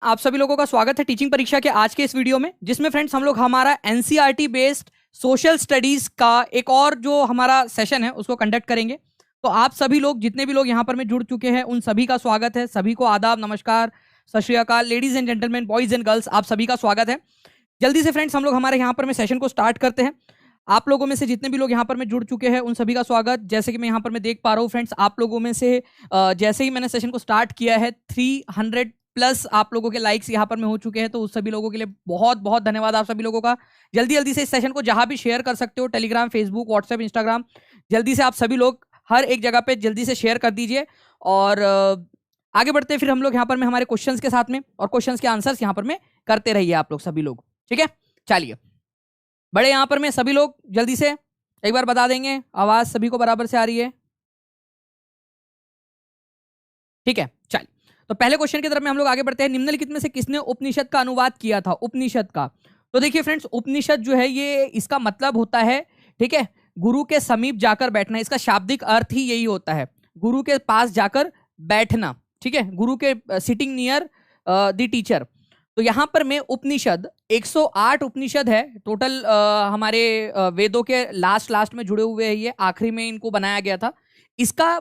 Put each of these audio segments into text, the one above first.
आप सभी लोगों का स्वागत है टीचिंग परीक्षा के आज के इस वीडियो में, जिसमें फ्रेंड्स हम लोग हमारा एनसीईआरटी बेस्ड सोशल स्टडीज का एक और जो हमारा सेशन है उसको कंडक्ट करेंगे। तो आप सभी लोग जितने भी लोग यहाँ पर में जुड़ चुके हैं उन सभी का स्वागत है। सभी को आदाब, नमस्कार, सत श्री अकाल, ladies and gentleman, boys and girls, आप सभी का स्वागत है। जल्दी से फ्रेंड्स हम लोग हमारे यहाँ पर में सेशन को स्टार्ट करते हैं। आप लोगों में से जितने भी लोग यहाँ पर में जुड़ चुके हैं उन सभी का स्वागत। जैसे कि मैं यहाँ पर मैं देख पा रहा हूँ फ्रेंड्स, आप लोगों में से जैसे ही मैंने सेशन को स्टार्ट किया है 300 प्लस आप लोगों के लाइक्स यहाँ पर में हो चुके हैं। तो उस सभी लोगों के लिए बहुत बहुत धन्यवाद आप सभी लोगों का। जल्दी जल्दी से इस सेशन को जहां भी शेयर कर सकते हो, टेलीग्राम, फेसबुक, व्हाट्सएप, इंस्टाग्राम, जल्दी से आप सभी लोग हर एक जगह पे जल्दी से शेयर कर दीजिए। और आगे बढ़ते हैं फिर हम लोग यहाँ पर में हमारे क्वेश्चंस के साथ में, और क्वेश्चंस के आंसर्स यहाँ पर में करते रहिए आप लोग सभी लोग, ठीक है। चलिए, बड़े यहाँ पर में सभी लोग जल्दी से एक बार बता देंगे, आवाज सभी को बराबर से आ रही है? ठीक है, चलिए। तो पहले क्वेश्चन की तरफ में हम लोग आगे बढ़ते हैं। निम्नलिखित में से किसने उपनिषद का अनुवाद किया था? उपनिषद का, तो देखिए फ्रेंड्स, उपनिषद जो है ये इसका मतलब होता है, ठीक है, गुरु के समीप जाकर बैठना। इसका शाब्दिक अर्थ ही यही होता है, गुरु के पास जाकर बैठना, ठीक है, गुरु के सिटिंग नियर द टीचर। तो यहां पर में उपनिषद 108 उपनिषद है टोटल, हमारे वेदों के लास्ट में जुड़े हुए हैं। ये आखिरी में इनको बनाया गया था। इसका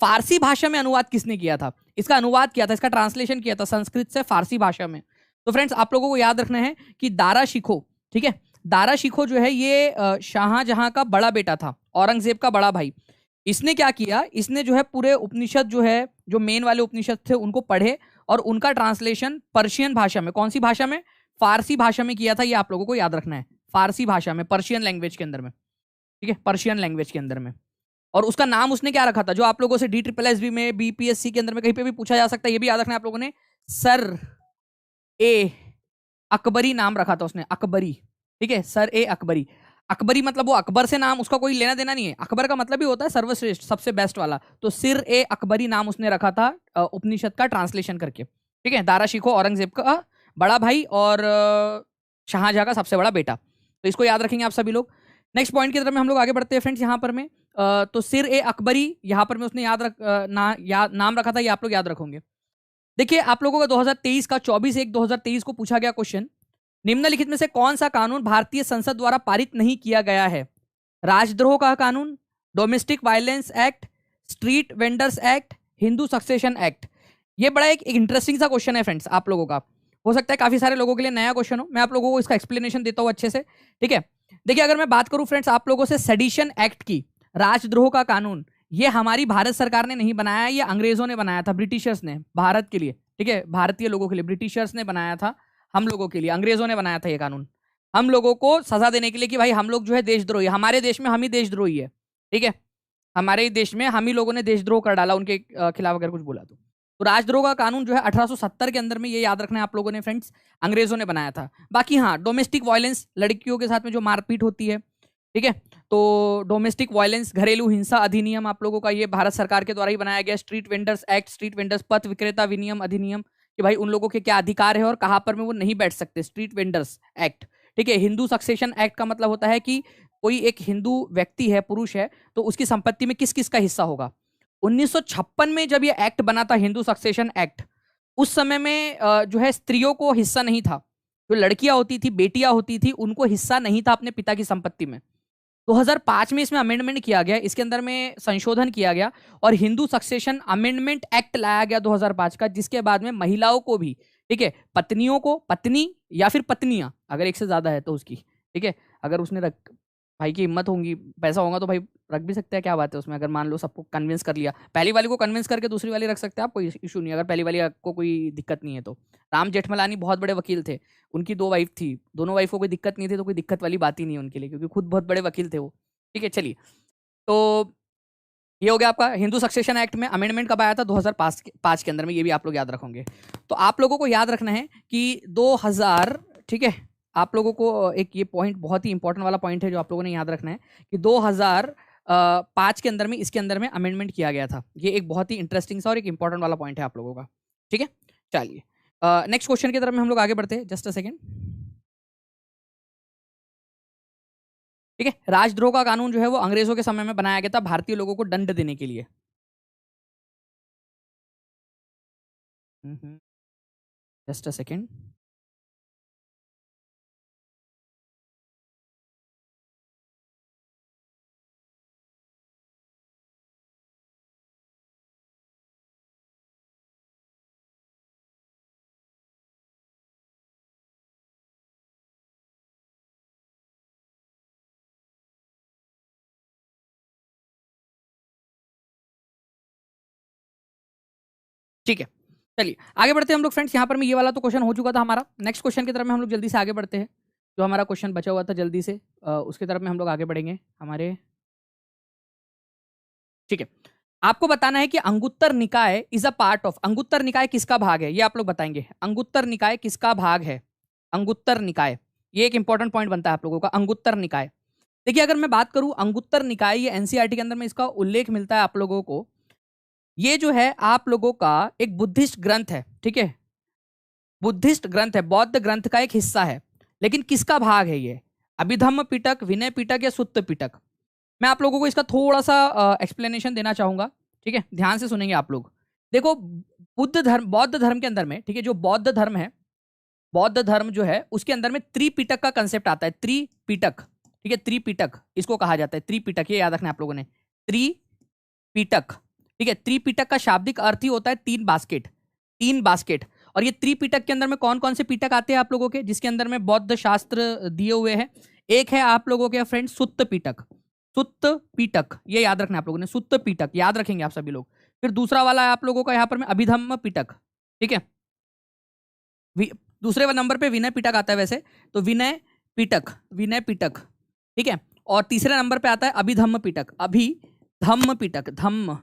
फारसी भाषा में अनुवाद किसने किया था? इसका अनुवाद किया था, इसका ट्रांसलेशन किया था संस्कृत से फारसी भाषा में। तो फ्रेंड्स आप लोगों को याद रखना है कि दारा शिखो, ठीक है, दारा शिखो जो है ये शाहजहां का बड़ा बेटा था, औरंगजेब का बड़ा भाई। इसने क्या किया, इसने जो है पूरे उपनिषद जो है, जो मेन वाले उपनिषद थे उनको पढ़े और उनका ट्रांसलेशन पर्शियन भाषा में, कौन सी भाषा में? फारसी भाषा में किया था। ये आप लोगों को याद रखना है, फारसी भाषा में, पर्शियन लैंग्वेज के अंदर में, ठीक है, पर्शियन लैंग्वेज के अंदर में। और उसका नाम उसने क्या रखा था, जो आप लोगों से DSSB में, BPSC के अंदर में कहीं पे भी पूछा जा सकता है, ये भी याद रखना है आप लोगों ने, सर ए अकबरी नाम रखा था उसने, अकबरी, ठीक है, सर ए अकबरी। अकबरी मतलब वो अकबर से नाम, उसका कोई लेना देना नहीं है। अकबर का मतलब ही होता है सर्वश्रेष्ठ, सबसे बेस्ट वाला। तो सिर ए अकबरी नाम उसने रखा था उपनिषद का ट्रांसलेशन करके, ठीक है। दारा शिको औरंगजेब का बड़ा भाई और शाहजहां का सबसे बड़ा बेटा। तो इसको याद रखेंगे आप सभी लोग। नेक्स्ट पॉइंट की तरफ में हम लोग आगे बढ़ते हैं फ्रेंड्स। यहाँ पर में तो सिर ए अकबरी यहाँ पर में उसने नाम रखा था, ये आप लोग याद रखोगे। देखिए आप लोगों का 2023 का 24/1/2023 को पूछा गया क्वेश्चन, निम्नलिखित में से कौन सा कानून भारतीय संसद द्वारा पारित नहीं किया गया है? राजद्रोह का कानून, domestic violence act, street vendors act, Hindu succession act. ये बड़ा एक इंटरेस्टिंग सा क्वेश्चन है फ्रेंड्स आप लोगों का। हो सकता है काफी सारे लोगों के लिए नया क्वेश्चन हो, मैं आप लोगों को इसका एक्सप्लेनेशन देता हूं अच्छे से, ठीक है। देखिए अगर मैं बात करूं फ्रेंड्स आप लोगों से सेडिशन एक्ट की, राजद्रोह का कानून, ये हमारी भारत सरकार ने नहीं बनाया, ये अंग्रेजों ने बनाया था, ब्रिटिशर्स ने, भारत के लिए, ठीक है, भारतीय लोगों के लिए ब्रिटिशर्स ने बनाया था, हम लोगों के लिए अंग्रेजों ने बनाया था ये कानून, हम लोगों को सजा देने के लिए कि भाई हम लोग जो है देशद्रोही, हमारे देश में हम ही देशद्रोही है, ठीक है, हमारे ही देश में हम ही लोगों ने देशद्रोह कर डाला, उनके खिलाफ अगर कुछ बोला तो राजद्रोह का कानून जो है 1870 के अंदर में, ये याद रखना है आप लोगों ने फ्रेंड्स, अंग्रेजों ने बनाया था। बाकी हाँ, डोमेस्टिक वायलेंस, लड़कियों के साथ में जो मारपीट होती है, ठीक है, तो डोमेस्टिक वायलेंस, घरेलू हिंसा अधिनियम आप लोगों का ये भारत सरकार के द्वारा ही बनाया गया। Street vendors act, street vendors पथ विक्रेता विनियम अधिनियम, कि भाई उन लोगों के क्या अधिकार है और कहां पर में वो नहीं बैठ सकते, स्ट्रीट वेंडर्स एक्ट, ठीक है। हिंदू सक्सेशन एक्ट का मतलब होता है कि कोई एक हिंदू व्यक्ति है, पुरुष है, तो उसकी संपत्ति में किस किस का हिस्सा होगा। 1956 में जब ये एक्ट बना था, हिंदू सक्सेशन एक्ट, उस समय में जो है स्त्रियों को हिस्सा नहीं था, जो लड़कियां होती थी, बेटियां होती थी, उनको हिस्सा नहीं था अपने पिता की संपत्ति में। 2005 में इसमें अमेंडमेंट किया गया, इसके अंदर में संशोधन किया गया और हिंदू सक्सेशन अमेंडमेंट एक्ट लाया गया 2005 का, जिसके बाद में महिलाओं को भी, ठीक है, पत्नियों को, पत्नी या फिर पत्नियां, अगर एक से ज्यादा है तो उसकी, ठीक है, अगर उसने रख, भाई की हिम्मत होगी, पैसा होगा तो भाई रख भी सकते हैं, क्या बात है उसमें, अगर मान लो सबको कन्विंस कर लिया, पहली वाली को कन्विंस करके दूसरी वाली रख सकते हैं आप, कोई इशू नहीं, अगर पहली वाली को कोई दिक्कत नहीं है तो। राम जेठमलानी बहुत बड़े वकील थे, उनकी 2 वाइफ थी, दोनों वाइफ को कोई दिक्कत नहीं थी, तो कोई दिक्कत वाली बात ही नहीं है उनके लिए, क्योंकि खुद बहुत बड़े वकील थे वो, ठीक है। चलिए, तो ये हो गया आपका हिंदू सक्सेशन एक्ट में अमेंडमेंट कब आया था? 2005 के अंदर में, ये भी आप लोग याद रखोगे। तो आप लोगों को याद रखना है कि 2000, ठीक है, आप लोगों को एक ये पॉइंट बहुत ही इंपॉर्टेंट वाला पॉइंट है जो आप लोगों ने याद रखना है कि 2005 के अंदर में, इसके अंदर में अमेंडमेंट किया गया था। ये एक बहुत ही इंटरेस्टिंग सा और एक इंपॉर्टेंट वाला पॉइंट है आप लोगों का, ठीक है। चलिए नेक्स्ट क्वेश्चन की तरफ में हम लोग आगे बढ़ते हैं, जस्ट अ सेकेंड, ठीक है। राजद्रोह का कानून जो है वो अंग्रेजों के समय में बनाया गया था भारतीय लोगों को दंड देने के लिए। Just a second. ठीक है, चलिए आगे बढ़ते हैं हम लोग फ्रेंड्स। यहाँ पर में ये वाला तो क्वेश्चन हो चुका था हमारा। नेक्स्ट क्वेश्चन की तरफ में हम लोग जल्दी से आगे बढ़ते हैं। जो हमारा क्वेश्चन बचा हुआ था जल्दी से उसकी तरफ में हम लोग आगे बढ़ेंगे हमारे। ठीक है, आपको बताना है कि अंगुत्तर निकाय is a part of. Anguttara निकाय किसका भाग है ये आप लोग बताएंगे। अंगुत्तर निकाय किसका भाग है? अंगुत्तर निकाय, ये एक इंपॉर्टेंट पॉइंट बनता है आप लोगों का। अंगुत्तर निकाय, देखिए अगर मैं बात करूं अंगुत्तर निकाय, ये एनसीईआरटी के अंदर में इसका उल्लेख मिलता है आप लोगों को। ये जो है आप लोगों का एक बुद्धिस्ट ग्रंथ है, ठीक है, बुद्धिस्ट ग्रंथ है, बौद्ध ग्रंथ का एक हिस्सा है। लेकिन किसका भाग है ये? अभिधम्म पिटक, विनय पिटक या सुत्त पिटक? मैं आप लोगों को इसका थोड़ा सा एक्सप्लेनेशन देना चाहूंगा, ठीक है, ध्यान से सुनेंगे आप लोग। देखो बुद्ध धर्म, बौद्ध धर्म के अंदर में, ठीक है, जो बौद्ध धर्म है, बौद्ध धर्म जो है उसके अंदर में त्रिपिटक का कंसेप्ट आता है। त्रिपिटक, ठीक है, त्रिपिटक इसको कहा जाता है। त्रिपिटक ये याद रखना है आप लोगों ने, त्रिपिटक, ठीक है। त्रिपिटक का शाब्दिक अर्थ ही होता है तीन बास्केट, तीन बास्केट। और ये त्रिपिटक के अंदर में कौन कौन से पिटक आते हैं आप लोगों के, जिसके अंदर में बौद्ध शास्त्र दिए हुए हैं? एक है आप लोगों के फ्रेंड सुत्त पिटक, सुत्त पिटक ये याद रखना है आप लोगों ने, सुत्त पिटक याद रखेंगे आप सभी लोग। फिर दूसरा वाला है आप लोगों का यहाँ पर में अभिधम्म पिटक, ठीक है। दूसरे नंबर पे विनय पिटक आता है वैसे तो, विनय पिटक, विनय पिटक, ठीक है। और तीसरे नंबर पे आता है अभिधम्म पिटक, अभिधम्म पिटक, धम्म,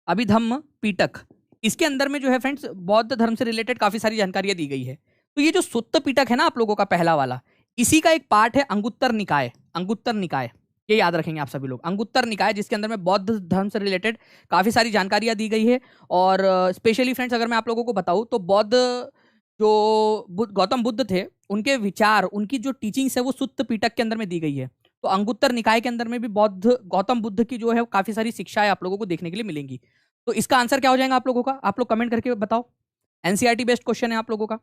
अभिधम्म पिटक। इसके अंदर में जो है फ्रेंड्स बौद्ध धर्म से रिलेटेड काफी सारी जानकारियां दी गई है। तो ये जो सुत्त पिटक है ना आप लोगों का पहला वाला, इसी का एक पार्ट है अंगुत्तर निकाय। अंगुत्तर निकाय ये याद रखेंगे आप सभी लोग, अंगुत्तर निकाय, जिसके अंदर में बौद्ध धर्म से रिलेटेड काफी सारी जानकारियां दी गई है। और स्पेशली फ्रेंड्स अगर मैं आप लोगों को बताऊं तो बौद्ध जो गौतम बुद्ध थे, उनके विचार, उनकी जो टीचिंग्स है वो सुत्त पिटक के अंदर में दी गई है। तो अंगुत्तर निकाय के अंदर में भी बौद्ध, गौतम बुद्ध की जो है काफी सारी शिक्षाएं आप लोगों को देखने के लिए मिलेंगी। तो इसका आंसर क्या हो जाएगा आप लोगों का? आप लोग कमेंट करके बताओ। एनसीईआरटी बेस्ड क्वेश्चन है आप लोगों का।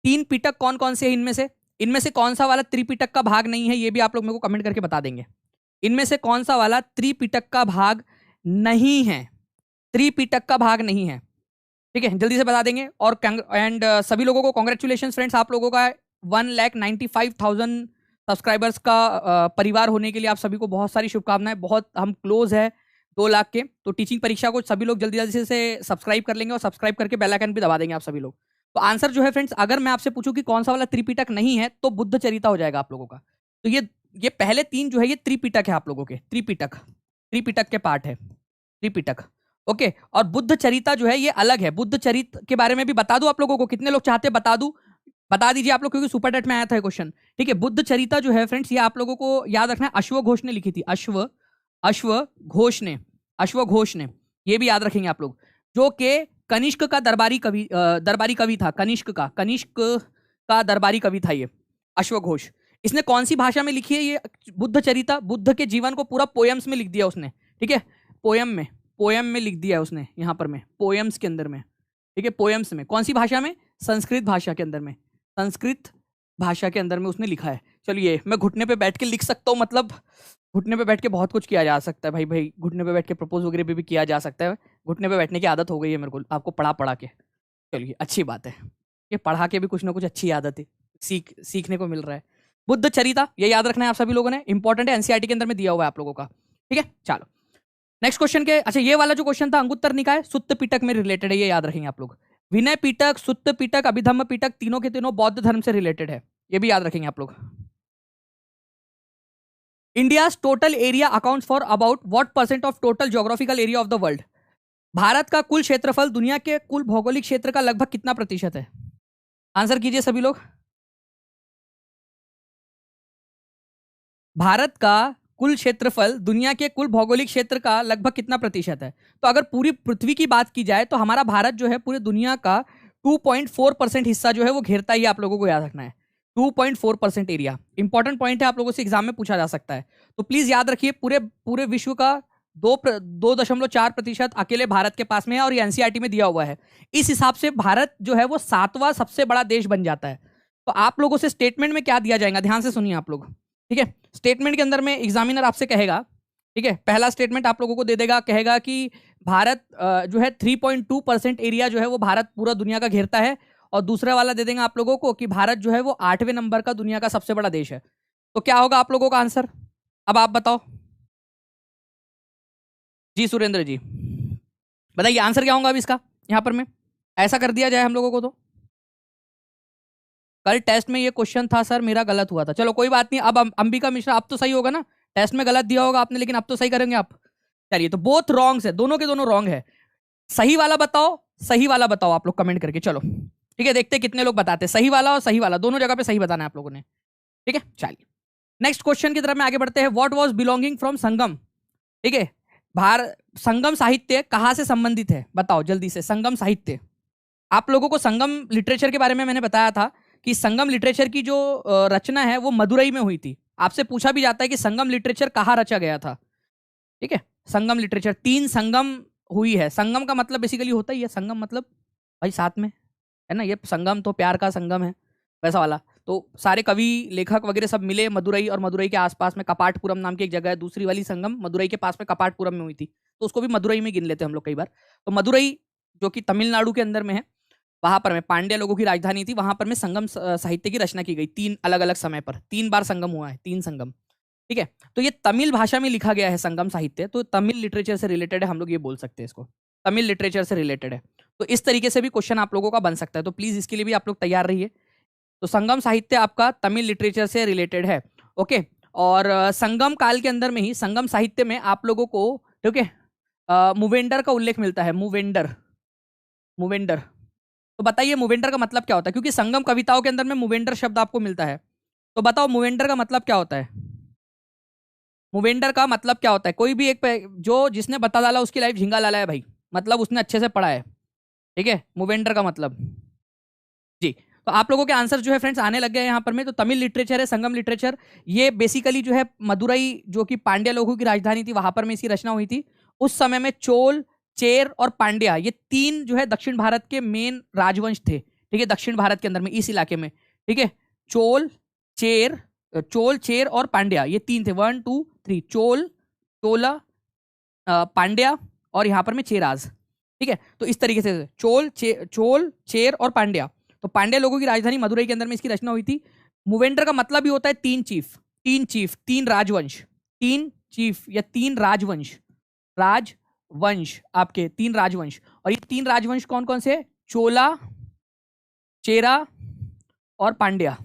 तीन पिटक कौन कौन से हैं इनमें से? इनमें से कौन सा वाला त्रिपिटक का भाग नहीं है, ये भी आप लोग मेरे को कमेंट करके बता देंगे। इनमें से कौन सा वाला त्रिपिटक का भाग नहीं है? त्रिपिटक का भाग नहीं है, ठीक है, जल्दी से बता देंगे। और एंड सभी लोगों को कॉन्ग्रेचुलेशन फ्रेंड्स, आप लोगों का 1,95,000 सब्सक्राइबर्स का परिवार होने के लिए आप सभी को बहुत सारी शुभकामनाएं। बहुत हम क्लोज है 2 लाख के। तो टीचिंग परीक्षा को सभी लोग जल्दी जल्दी से सब्सक्राइब कर लेंगे और सब्सक्राइब करके बेल आइकन भी दबा देंगे आप सभी लोग। तो आंसर जो है फ्रेंड्स, अगर मैं आपसे पूछूं कि कौन सा वाला त्रिपिटक नहीं है, तो बुद्ध चरिता हो जाएगा आप लोगों का। तो ये पहले 3 जो है ये त्रिपिटक है आप लोगों के, त्रिपिटक, त्रिपिटक के पार्ट है, त्रिपिटक, ओके। और बुद्ध चरिता जो है ये अलग है। बुद्ध चरित के बारे में भी बता दूं आप लोगों को? कितने लोग चाहते हैं बता दूं? बता दीजिए आप लोग, क्योंकि सुपर डेट में आया था क्वेश्चन, ठीक है। बुद्ध चरिता जो है फ्रेंड्स, ये आप लोगों को याद रखना है अश्व घोष ने लिखी थी। अश्व घोष ने, अश्व घोष ने, ये भी याद रखेंगे आप लोग, जो कि कनिष्क का दरबारी कवि था। कनिष्क का दरबारी कवि था ये अश्व घोष। इसने कौन सी भाषा में लिखी है ये बुद्ध चरिता? बुद्ध के जीवन को पूरा पोयम्स में लिख दिया उसने, ठीक है, पोयम में लिख दिया उसने, यहाँ पर में पोयम्स के अंदर में, ठीक है, पोयम्स में। कौन सी भाषा में? संस्कृत भाषा के अंदर में, संस्कृत भाषा के अंदर में उसने लिखा है। चलिए मैं घुटने पे बैठ के लिख सकता हूँ, मतलब घुटने पे बैठ के बहुत कुछ किया जा सकता है भाई, घुटने पे बैठ के प्रपोज वगैरह भी किया जा सकता है। घुटने पे बैठने की आदत हो गई है मेरे को, आपको पढ़ा के। चलिए अच्छी बात है, ये पढ़ा के भी कुछ ना कुछ अच्छी आदत है सीखने को मिल रहा है। बुद्ध चरिता ये याद रखना है आप सभी लोगों ने, इंपॉर्टेंट है, एनसीईआरटी के अंदर में दिया हुआ है आप लोगों का, ठीक है। चलो नेक्स्ट क्वेश्चन के, अच्छा ये वाला जो क्वेश्चन था अंगुत्तर निकाय सुत्त पिटक में रिलेटेड है, ये याद रखेंगे आप लोग। विनय पिटक, सुत्त पिटक, अभिधम्म पिटक, तीनों के तीनों बौद्ध धर्म से रिलेटेड है, ये भी याद रखेंगे आप लोग। India total area accounts for about what % of total geographical area of the world? Bharat का कुल क्षेत्रफल दुनिया के कुल भौगोलिक क्षेत्र का लगभग कितना प्रतिशत है? आंसर कीजिए सभी लोग। भारत का कुल क्षेत्रफल दुनिया के कुल भौगोलिक क्षेत्र का लगभग कितना प्रतिशत है? तो अगर पूरी पृथ्वी की बात की जाए तो हमारा भारत जो है पूरे दुनिया का 2.4% हिस्सा जो है वो घेरता ही, आप लोगों को याद रखना है। 2.4% एरिया, इंपॉर्टेंट पॉइंट है, आप लोगों से एग्जाम में पूछा जा सकता है। तो प्लीज याद रखिए, पूरे विश्व का 2.4% अकेले भारत के पास में है और ये एनसीईआरटी में दिया हुआ है। इस हिसाब से भारत जो है वो 7वां सबसे बड़ा देश बन जाता है। तो आप लोगों से स्टेटमेंट में क्या दिया जाएगा, ध्यान से सुनिए आप लोग, ठीक है। स्टेटमेंट के अंदर में एग्जामिनर आपसे कहेगा, ठीक है, पहला स्टेटमेंट आप लोगों को दे देगा, कहेगा कि भारत जो है 3.2% एरिया जो है वो भारत पूरा दुनिया का घेरता है, और दूसरा वाला दे देंगे आप लोगों को कि भारत जो है वो 8वें नंबर का दुनिया का सबसे बड़ा देश है। तो क्या होगा आप लोगों का आंसर, अब आप बताओ जी। सुरेंद्र जी बताइए आंसर क्या होगा अब इसका, यहां पर में ऐसा कर दिया जाए हम लोगों को। तो कल टेस्ट में ये क्वेश्चन था सर, मेरा गलत हुआ था, चलो कोई बात नहीं। अब अंबिका मिश्रा अब तो सही होगा ना, टेस्ट में गलत दिया होगा आपने लेकिन अब तो सही करेंगे आप। चलिए तो बोथ रॉन्ग्स है, दोनों के दोनों रॉन्ग है। सही वाला बताओ, सही वाला बताओ आप लोग कमेंट करके, चलो ठीक है, देखते हैं कितने लोग बताते हैं। सही वाला और सही वाला दोनों जगह पे सही बताना है आप लोगों ने, ठीक है। चलिए नेक्स्ट क्वेश्चन की तरफ में आगे बढ़ते हैं। व्हाट वाज बिलोंगिंग फ्रॉम संगम, ठीक है। संगम साहित्य कहां से संबंधित है, बताओ जल्दी से। संगम साहित्य, आप लोगों को संगम लिटरेचर के बारे में मैंने बताया था कि संगम लिटरेचर की जो रचना है वो मदुरई में हुई थी। आपसे पूछा भी जाता है कि संगम लिटरेचर कहाँ रचा गया था, ठीक है। संगम लिटरेचर 3 संगम हुई है। संगम का मतलब बेसिकली होता ही है, संगम मतलब भाई साथ में, है ना। ये संगम तो प्यार का संगम है वैसा वाला। तो सारे कवि लेखक वगैरह सब मिले मदुरई, और मदुरई के आसपास में कपाटपुरम नाम की एक जगह है। दूसरी वाली संगम मदुरई के पास में कपाटपुरम में हुई थी, तो उसको भी मदुरई में गिन लेते हैं हम लोग कई बार। तो मदुरई जो कि तमिलनाडु के अंदर में है, वहां पर में पांड्य लोगों की राजधानी थी, वहां पर में संगम साहित्य की रचना की गई। 3 अलग अलग समय पर 3 बार संगम हुआ है, 3 संगम, ठीक है। तो ये तमिल भाषा में लिखा गया है संगम साहित्य, तो तमिल लिटरेचर से रिलेटेड है, हम लोग ये बोल सकते हैं इसको, तमिल लिटरेचर से रिलेटेड है। तो इस तरीके से भी क्वेश्चन आप लोगों का बन सकता है, तो प्लीज इसके लिए भी आप लोग तैयार रहिए। तो संगम साहित्य आपका तमिल लिटरेचर से रिलेटेड है, ओके। और संगम काल के अंदर में ही संगम साहित्य में आप लोगों को, ठीक है, मूवेंडर का उल्लेख मिलता है। मूवेंडर, मूवेंडर, तो बताइए मूवेंडर का मतलब क्या होता है, क्योंकि संगम कविताओं के अंदर में मूवेंडर शब्द आपको मिलता है। तो बताओ मूवेंडर का मतलब क्या होता है, मूवेंडर का मतलब क्या होता है। कोई भी एक जो जिसने बता डाला उसकी लाइफ झिंगा लाला है भाई, मतलब उसने अच्छे से पढ़ा है, ठीक है। मूवेंडर का मतलब जी। तो आप लोगों के आंसर जो है फ्रेंड्स आने लग गए यहाँ पर में। तो तमिल लिटरेचर है संगम लिटरेचर, ये बेसिकली जो है मदुरई जो कि पांड्या लोगों की राजधानी थी वहां पर में इसकी रचना हुई थी। उस समय में चोल, चेर और पांड्या, ये 3 जो है दक्षिण भारत के मेन राजवंश थे, ठीक है, दक्षिण भारत के अंदर में इस इलाके में, ठीक है। चोल, चेर और पांड्या, ये 3 थे, 1 2 3, चोल, चोला, पांड्या और यहाँ पर में चेराज, ठीक है। तो इस तरीके से चोल, चेर और पांड्या, तो पांड्या लोगों की राजधानी मदुरई के अंदर में इसकी रचना हुई थी। मूवेंडर का मतलब भी होता है 3 चीफ, 3 चीफ, 3 राजवंश, 3 चीफ या 3 राजवंश, राजवंश आपके 3 राजवंश। और ये 3 राजवंश कौन कौन से, चोला, चेरा और पांड्या,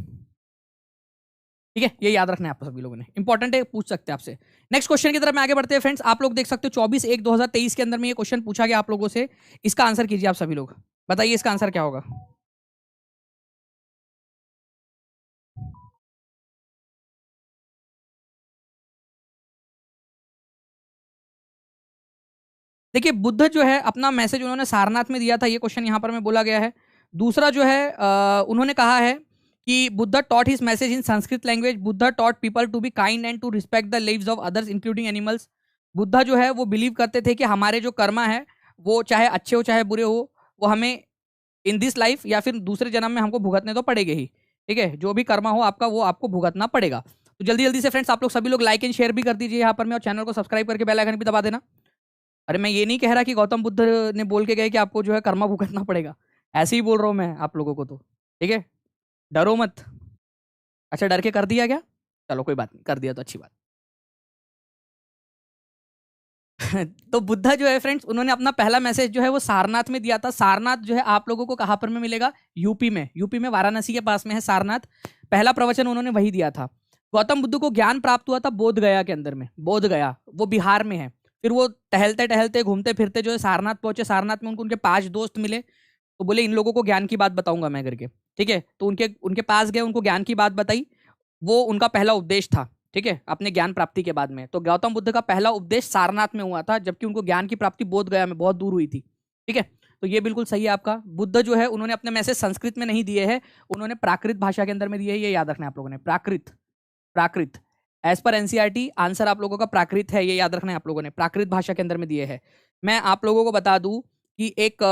ठीक है। ये याद रखना है आप सभी लोगों ने, इंपॉर्टेंट है, पूछ सकते हैं आपसे। नेक्स्ट क्वेश्चन की तरफ में आगे बढ़ते हैं फ्रेंड्स। आप लोग देख सकते हो 24/1/2023 के अंदर में ये क्वेश्चन पूछा गया आप लोगों से। इसका आंसर कीजिए आप सभी लोग, बताइए इसका आंसर क्या होगा। देखिए बुद्ध जो है अपना मैसेज उन्होंने सारनाथ में दिया था, ये क्वेश्चन यहाँ पर में बोला गया है। दूसरा जो है उन्होंने कहा है कि Buddha taught his message in Sanskrit language. Buddha taught people to be kind and to respect the lives of others including animals. Buddha जो है वो बिलीव करते थे कि हमारे जो कर्मा है वो चाहे अच्छे हो चाहे बुरे हो, वो हमें इन दिस लाइफ या फिर दूसरे जन्म में हमको भुगतने तो पड़ेगा ही, ठीक है। जो भी कर्मा हो आपका वो आपको भुगतना पड़ेगा। तो जल्दी जल्दी से फ्रेंड्स आप लोग सभी लोग लाइक एंड शेयर भी कर दीजिए यहाँ पर में, और चैनल को सब्सक्राइब करके बेल आइकन भी दबा देना। अरे मैं ये नहीं कह रहा कि गौतम बुद्ध ने बोल के गए कि आपको जो है कर्मा भुगतना पड़ेगा, ऐसे ही बोल रहा हूँ मैं आप लोगों को, तो ठीक है, डरो मत। अच्छा डर के कर दिया क्या, चलो कोई बात नहीं, कर दिया तो अच्छी बात। तो बुद्धा जो है फ्रेंड्स उन्होंने अपना पहला मैसेज जो है वो सारनाथ में दिया था। सारनाथ जो है आप लोगों को कहां पर में मिलेगा, यूपी में, यूपी में वाराणसी के पास में है सारनाथ। पहला प्रवचन उन्होंने वही दिया था। गौतम बुद्ध को ज्ञान प्राप्त हुआ था बोध गया के अंदर में, बोध गया वो बिहार में है। फिर वो टहलते टहलते घूमते फिरते जो है सारनाथ पहुंचे। सारनाथ में उनको उनके 5 दोस्त मिले, तो बोले इन लोगों को ज्ञान की बात बताऊंगा मैं करके, ठीक है। तो उनके उनके पास गए, उनको ज्ञान की बात बताई, वो उनका पहला उपदेश था, ठीक है, अपने ज्ञान प्राप्ति के बाद में। तो गौतम बुद्ध का पहला उपदेश सारनाथ में हुआ था, जबकि उनको ज्ञान की प्राप्ति बोध गया में बहुत दूर हुई थी, ठीक है। तो ये बिल्कुल सही है आपका। बुद्ध जो है उन्होंने अपने मैसेज संस्कृत में नहीं दिए हैं, उन्होंने प्राकृत भाषा के अंदर में दिए है, ये याद रखना है आप लोगों ने। प्राकृत, प्राकृत एज पर एनसीईआरटी आंसर आप लोगों का प्राकृत है, ये याद रखना है आप लोगों ने, प्राकृत भाषा के अंदर में दिए है। मैं आप लोगों को बता दूं कि एक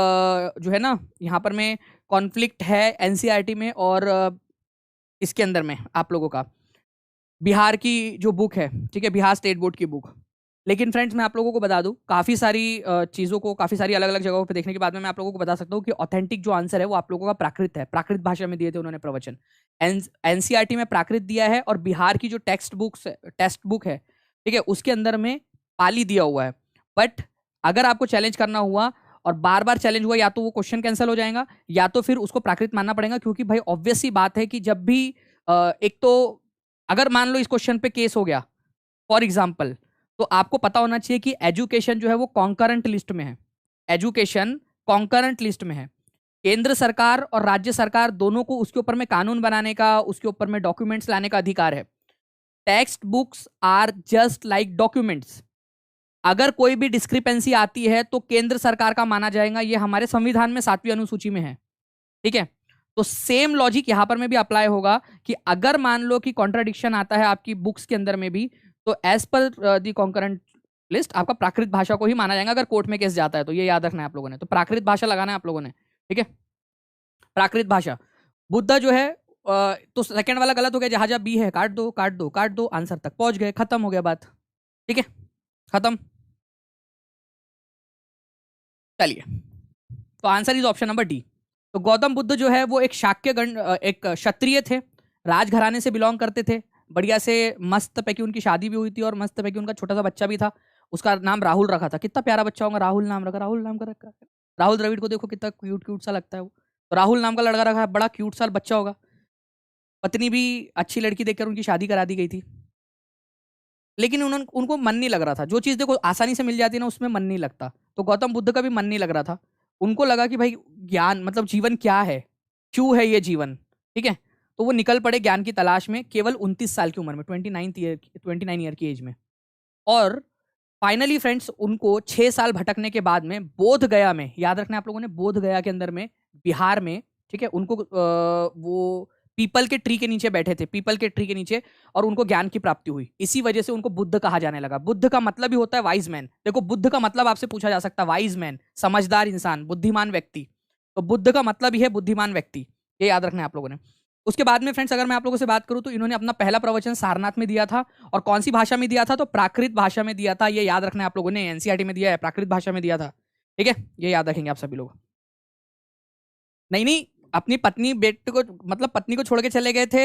जो है ना यहाँ पर में कॉन्फ्लिक्ट है एनसीईआरटी में और इसके अंदर में आप लोगों का बिहार की जो बुक है, ठीक है, बिहार स्टेट बोर्ड की बुक। लेकिन फ्रेंड्स मैं आप लोगों को बता दूं, काफ़ी सारी चीज़ों को काफ़ी सारी अलग अलग जगहों पे देखने के बाद में मैं आप लोगों को बता सकता हूँ कि ऑथेंटिक जो आंसर है वो आप लोगों का प्राकृत है। प्राकृत भाषा में दिए थे उन्होंने प्रवचन। एनसीईआरटी में प्राकृत दिया है और बिहार की जो टेक्स्ट बुक है, ठीक है, उसके अंदर में पाली दिया हुआ है। बट अगर आपको चैलेंज करना हुआ और बार बार चैलेंज हुआ, या तो वो क्वेश्चन कैंसिल हो जाएगा या तो फिर उसको प्राकृत मानना पड़ेगा, क्योंकि भाई ऑब्वियस सी बात है कि जब भी एक तो अगर मान लो इस क्वेश्चन पे केस हो गया फॉर एग्जाम्पल, तो आपको पता होना चाहिए कि एजुकेशन जो है वो कॉन्करेंट लिस्ट में है। एजुकेशन कॉन्करेंट लिस्ट में है। केंद्र सरकार और राज्य सरकार दोनों को उसके ऊपर में कानून बनाने का, उसके ऊपर में डॉक्यूमेंट्स लाने का अधिकार है। Text books are just like documents. अगर कोई भी डिस्क्रिपेंसी आती है तो केंद्र सरकार का माना जाएगा, ये हमारे संविधान में 7वीं अनुसूची में है, ठीक है। तो सेम लॉजिक यहां पर में भी अप्लाई होगा कि अगर मान लो कि कॉन्ट्राडिक्शन आता है आपकी बुक्स के अंदर में भी, तो as per the concurrent list आपका प्राकृत भाषा को ही माना जाएगा अगर कोर्ट में केस जाता है तो। ये याद रखना है आप लोगों ने। तो प्राकृत भाषा लगाना है आप लोगों ने, ठीक है। प्राकृत भाषा। बुद्ध जो है तो सेकंड वाला गलत हो गया, जहां जहां बी है काट दो काट दो काट दो, आंसर तक पहुंच गए, खत्म हो गया बात, ठीक है, खत्म। चलिए, तो answer is option number D. तो गौतम बुद्ध जो है वो एक शाक्य गण एक क्षत्रिय थे, राजघराने से बिलोंग करते थे, बढ़िया से मस्त पैकी उनकी शादी भी हुई थी और मस्त पैकी उनका छोटा सा बच्चा भी था। उसका नाम राहुल रखा था। कितना प्यारा बच्चा होगा, राहुल नाम रखा, राहुल नाम का रखा। राहुल द्रविड़ को देखो कितना क्यूट क्यूट सा लगता है वो। तो राहुल नाम का लड़का रखा है, बड़ा क्यूट सा बच्चा होगा। पत्नी भी अच्छी लड़की देखकर उनकी शादी करा दी गई थी। लेकिन उनको मन नहीं लग रहा था। जो चीज़ देखो आसानी से मिल जाती है ना, उसमें मन नहीं लगता। तो गौतम बुद्ध का भी मन नहीं लग रहा था। उनको लगा कि भाई ज्ञान मतलब जीवन क्या है, क्यों है ये जीवन, ठीक है। तो वो निकल पड़े ज्ञान की तलाश में, केवल 29 साल की उम्र में, 29 ईयर की एज में। और फाइनली फ्रेंड्स उनको 6 साल भटकने के बाद में बोध गया में, याद रखना आप लोगों ने, बोध गया के अंदर में बिहार में, ठीक है, उनको वो पीपल के ट्री के नीचे बैठे थे, पीपल के ट्री के नीचे, और उनको ज्ञान की प्राप्ति हुई। इसी वजह से उनको बुद्ध कहा जाने लगा। बुद्ध का मतलब ही होता है वाइज मैन। देखो बुद्ध का मतलब आपसे पूछा जा सकता है, वाइज मैन, समझदार इंसान, बुद्धिमान व्यक्ति। तो बुद्ध का मतलब ही है बुद्धिमान व्यक्ति, ये याद रखना है आप लोगों ने। उसके बाद में फ्रेंड्स अगर मैं आप लोगों से बात करूं तो इन्होंने अपना पहला प्रवचन सारनाथ में दिया था। और कौन सी भाषा में दिया था? तो प्राकृत भाषा में दिया था। ये याद रखना है आप लोगों ने, एनसीईआरटी में दिया है, प्राकृत भाषा में दिया था, ठीक है, ये याद रखेंगे आप सभी लोग। नहीं नहीं, अपनी पत्नी बेटे को मतलब पत्नी को छोड़ के चले गए थे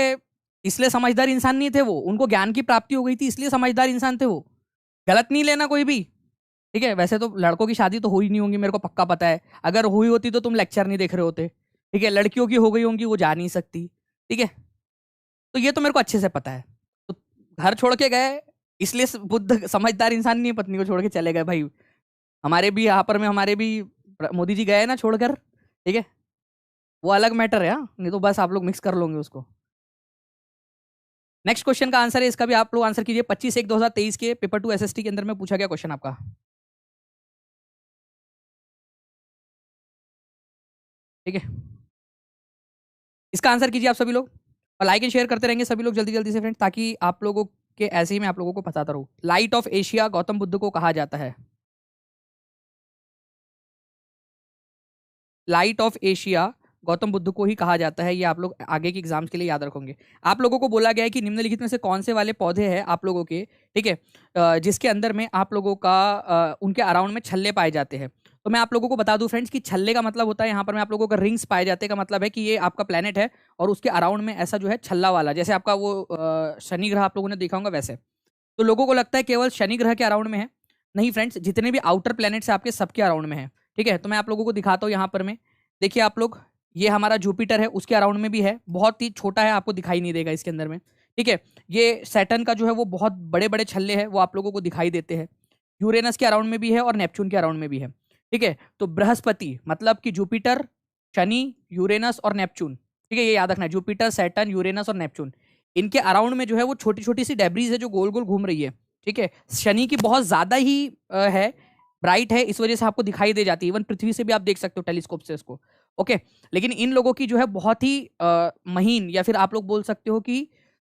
इसलिए समझदार इंसान नहीं थे वो, उनको ज्ञान की प्राप्ति हो गई थी इसलिए समझदार इंसान थे वो। गलत नहीं लेना कोई भी, ठीक है। वैसे तो लड़कों की शादी तो हुई नहीं होंगी, मेरे को पक्का पता है। अगर हुई होती तो तुम लेक्चर नहीं देख रहे होते, ठीक है। लड़कियों की हो गई होंगी, वो जा नहीं सकती, ठीक है। तो ये तो मेरे को अच्छे से पता है। तो घर छोड़ के गए इसलिए बुद्ध समझदार इंसान नहीं है, पत्नी को छोड़ के चले गए भाई। हमारे भी यहाँ पर में हमारे भी मोदी जी गए ना छोड़कर, ठीक है, वो अलग मैटर है। नहीं तो बस आप लोग मिक्स कर लोगे उसको। नेक्स्ट क्वेश्चन का आंसर है, इसका भी आप लोग आंसर कीजिए। 25/1/2023 के पेपर 2 एसएसटी के अंदर में पूछा गया क्वेश्चन आपका, ठीक है। इसका आंसर कीजिए आप सभी लोग, और लाइक एंड शेयर करते रहेंगे सभी लोग जल्दी जल्दी से फ्रेंड्स, ताकि आप लोगों के ऐसे ही मैं आप लोगों को बताता रहूं। Light of Asia Gautam Buddha को कहा जाता है। Light of Asia Gautam Buddha को ही कहा जाता है। ये आप लोग आगे के एग्जाम्स के लिए याद रखोगे। आप लोगों को बोला गया है कि निम्नलिखित में से कौन से वाले पौधे हैं आप लोगों के, ठीक है, जिसके अंदर में आप लोगों का उनके अराउंड में छल्ले पाए जाते हैं। तो मैं आप लोगों को बता दूं फ्रेंड्स कि छल्ले का मतलब होता है, यहाँ पर मैं आप लोगों का रिंग्स पाए जाते का मतलब है कि ये आपका प्लेनेट है और उसके अराउंड में ऐसा जो है छल्ला वाला, जैसे आपका वो शनि ग्रह आप लोगों ने देखा होगा वैसे। तो लोगों को लगता है केवल शनि ग्रह के अराउंड में है। नहीं फ्रेंड्स, जितने भी आउटर प्लैनेट्स आपके सबके अराउंड में है, ठीक है। तो मैं आप लोगों को दिखाता हूँ यहाँ पर में, देखिए आप लोग, ये हमारा जुपिटर है, उसके अराउंड में भी है, बहुत ही छोटा है, आपको दिखाई नहीं देगा इसके अंदर में, ठीक है। ये सैटर्न का जो है वो बहुत बड़े बड़े छल्ले हैं, वो आप लोगों को दिखाई देते हैं। यूरेनस के अराउंड में भी है और नेपच्यून के अराउंड में भी है, ठीक है। तो बृहस्पति मतलब कि जुपिटर, शनि, यूरेनस और नेपच्यून, ठीक है, ये याद रखना है। जुपिटर, सैटर्न, यूरेनस और नेपच्यून, इनके अराउंड में जो है वो छोटी छोटी सी डेब्रीज है जो गोल गोल घूम रही है, ठीक है। शनि की बहुत ज्यादा ही है, ब्राइट है, इस वजह से आपको दिखाई दे जाती है। इवन पृथ्वी से भी आप देख सकते हो टेलीस्कोप से इसको, ओके। लेकिन इन लोगों की जो है बहुत ही महीन, या फिर आप लोग बोल सकते हो कि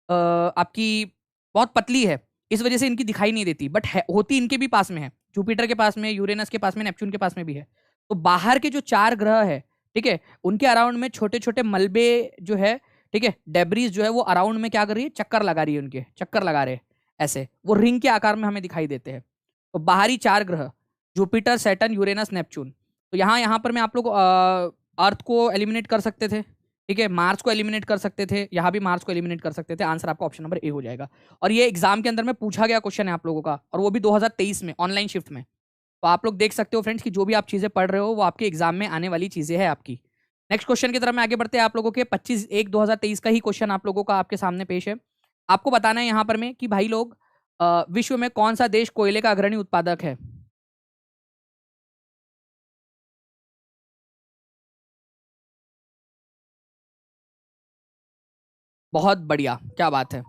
आपकी बहुत पतली है, इस वजह से इनकी दिखाई नहीं देती, बट होती इनके भी पास में है, जुपिटर के पास में, यूरेनस के पास में, नेपच्यून के पास में भी है। तो बाहर के जो 4 ग्रह है, ठीक है, उनके अराउंड में छोटे छोटे मलबे जो है, ठीक है, डेब्रीज जो है वो अराउंड में क्या कर रही है, चक्कर लगा रही है, उनके चक्कर लगा रहे हैं ऐसे, वो रिंग के आकार में हमें दिखाई देते हैं। तो बाहरी 4 ग्रह, जुपिटर, सैटर्न, यूरेनस, नेपच्यून। तो यहाँ पर मैं आप लोग अर्थ को एलिमिनेट कर सकते थे, ठीक है, मार्स को एलिमिनेट कर सकते थे, यहाँ भी मार्स को एलिमिनेट कर सकते थे। आंसर आपका ऑप्शन नंबर ए हो जाएगा। और ये एग्जाम के अंदर में पूछा गया क्वेश्चन है आप लोगों का, और वो भी 2023 में ऑनलाइन शिफ्ट में। तो आप लोग देख सकते हो फ्रेंड्स कि जो भी आप चीजें पढ़ रहे हो वो आपके एग्जाम में आने वाली चीजें हैं आपकी। नेक्स्ट क्वेश्चन की तरफ में आगे बढ़ते हैं। आप लोगों के 25/1/2023 का ही क्वेश्चन आप लोगों का आपके सामने पेश है। आपको बताना है यहाँ पर में कि भाई लोग विश्व में कौन सा देश कोयले का अग्रणी उत्पादक है। बहुत बढ़िया, क्या बात है।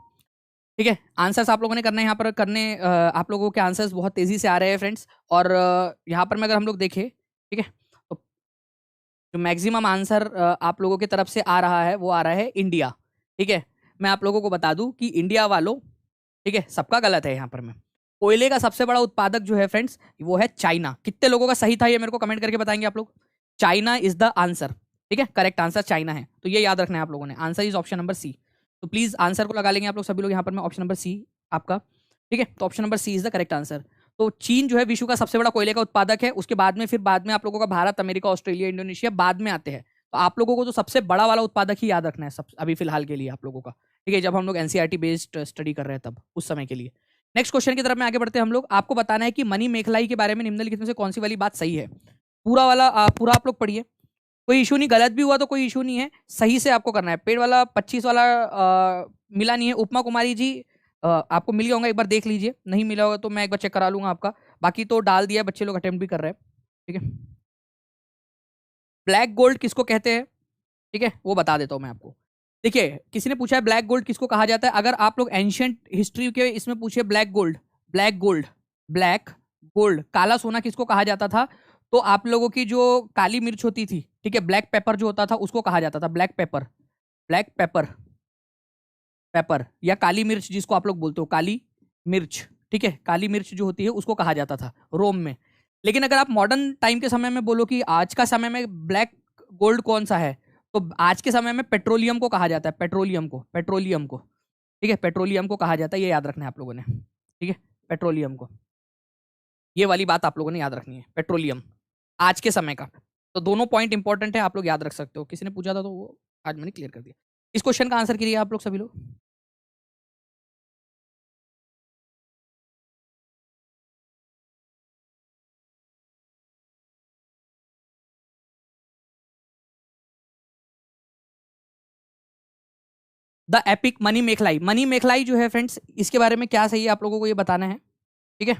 ठीक है, आंसर्स आप लोगों ने करना है यहाँ पर करने, आप लोगों के आंसर्स बहुत तेजी से आ रहे हैं फ्रेंड्स। और यहाँ पर में अगर हम लोग देखें, ठीक है, तो जो मैक्सिमम आंसर आप लोगों की तरफ से आ रहा है वो आ रहा है इंडिया। ठीक है, मैं आप लोगों को बता दूं कि इंडिया वालों, ठीक है, सबका गलत है यहाँ पर में। कोयले का सबसे बड़ा उत्पादक जो है फ्रेंड्स वो है चाइना। कितने लोगों का सही था ये मेरे को कमेंट करके बताएंगे आप लोग। चाइना इज द आंसर, ठीक है, करेक्ट आंसर चाइना है। तो ये याद रखना है आप लोगों ने, answer is option number C. तो प्लीज आंसर को लगा लेंगे आप लोग सभी लोग यहाँ पर में, ऑप्शन नंबर सी आपका, ठीक है। तो option number C is the correct answer. तो चीन जो है विश्व का सबसे बड़ा कोयले का उत्पादक है, उसके बाद में फिर बाद में आप लोगों का भारत, अमेरिका, ऑस्ट्रेलिया, इंडोनेशिया बाद में आते हैं। तो आप लोगों को तो सबसे बड़ा वाला उत्पादक ही याद रखना है सब अभी फिलहाल के लिए आप लोगों का, ठीक है, जब हम लोग एनसीईआरटी बेस्ड स्टडी कर रहे हैं तब उस समय के लिए। नेक्स्ट क्वेश्चन की तरफ में आगे बढ़ते हैं हम लोग। आपको बताना है कि मनी मेखलाई के बारे में निम्नलिखित में से कौन सी वाली बात सही है। पूरा वाला पूरा आप लोग पढ़िए, कोई इशू नहीं, गलत भी हुआ तो कोई इशू नहीं है, सही से आपको करना है। पेड़ वाला 25 वाला मिला नहीं है। उपमा कुमारी जी आपको मिल गया होगा, एक बार देख लीजिए, नहीं मिला होगा तो मैं एक बार चेक करा लूंगा आपका। बाकी तो डाल दिया, बच्चे लोग अटेम्प्ट भी कर रहे हैं, ठीक है। ब्लैक गोल्ड किसको कहते हैं, ठीक है, वो बता देता हूं मैं आपको। देखिए, किसी ने पूछा है ब्लैक गोल्ड किसको कहा जाता है। अगर आप लोग एंशियंट हिस्ट्री के इसमें पूछे black gold, black gold, black gold, काला सोना किसको कहा जाता था, तो आप लोगों की जो काली मिर्च होती थी, ठीक है, ब्लैक पेपर जो होता था उसको कहा जाता था black pepper, black pepper, paper या काली मिर्च जिसको आप लोग बोलते हो काली मिर्च, ठीक है, काली मिर्च जो होती है उसको कहा जाता था रोम में। लेकिन अगर आप मॉडर्न टाइम के समय में बोलो कि आज का समय में ब्लैक गोल्ड कौन सा है, तो आज के समय में पेट्रोलियम को कहा जाता है, पेट्रोलियम को, पेट्रोलियम को, ठीक है, पेट्रोलियम को कहा जाता है। ये याद रखना है आप लोगों ने, ठीक है, पेट्रोलियम को, ये वाली बात आप लोगों ने याद रखनी है, पेट्रोलियम आज के समय का। तो दोनों पॉइंट इंपॉर्टेंट है, आप लोग याद रख सकते हो। किसी ने पूछा था तो वो आज मैंने क्लियर कर दिया। इस क्वेश्चन का आंसर कीजिए आप लोग सभी लोग। द एपिक मनी मेखलाई, मनी मेखलाई जो है फ्रेंड्स इसके बारे में क्या सही है आप लोगों को ये बताना है, ठीक है।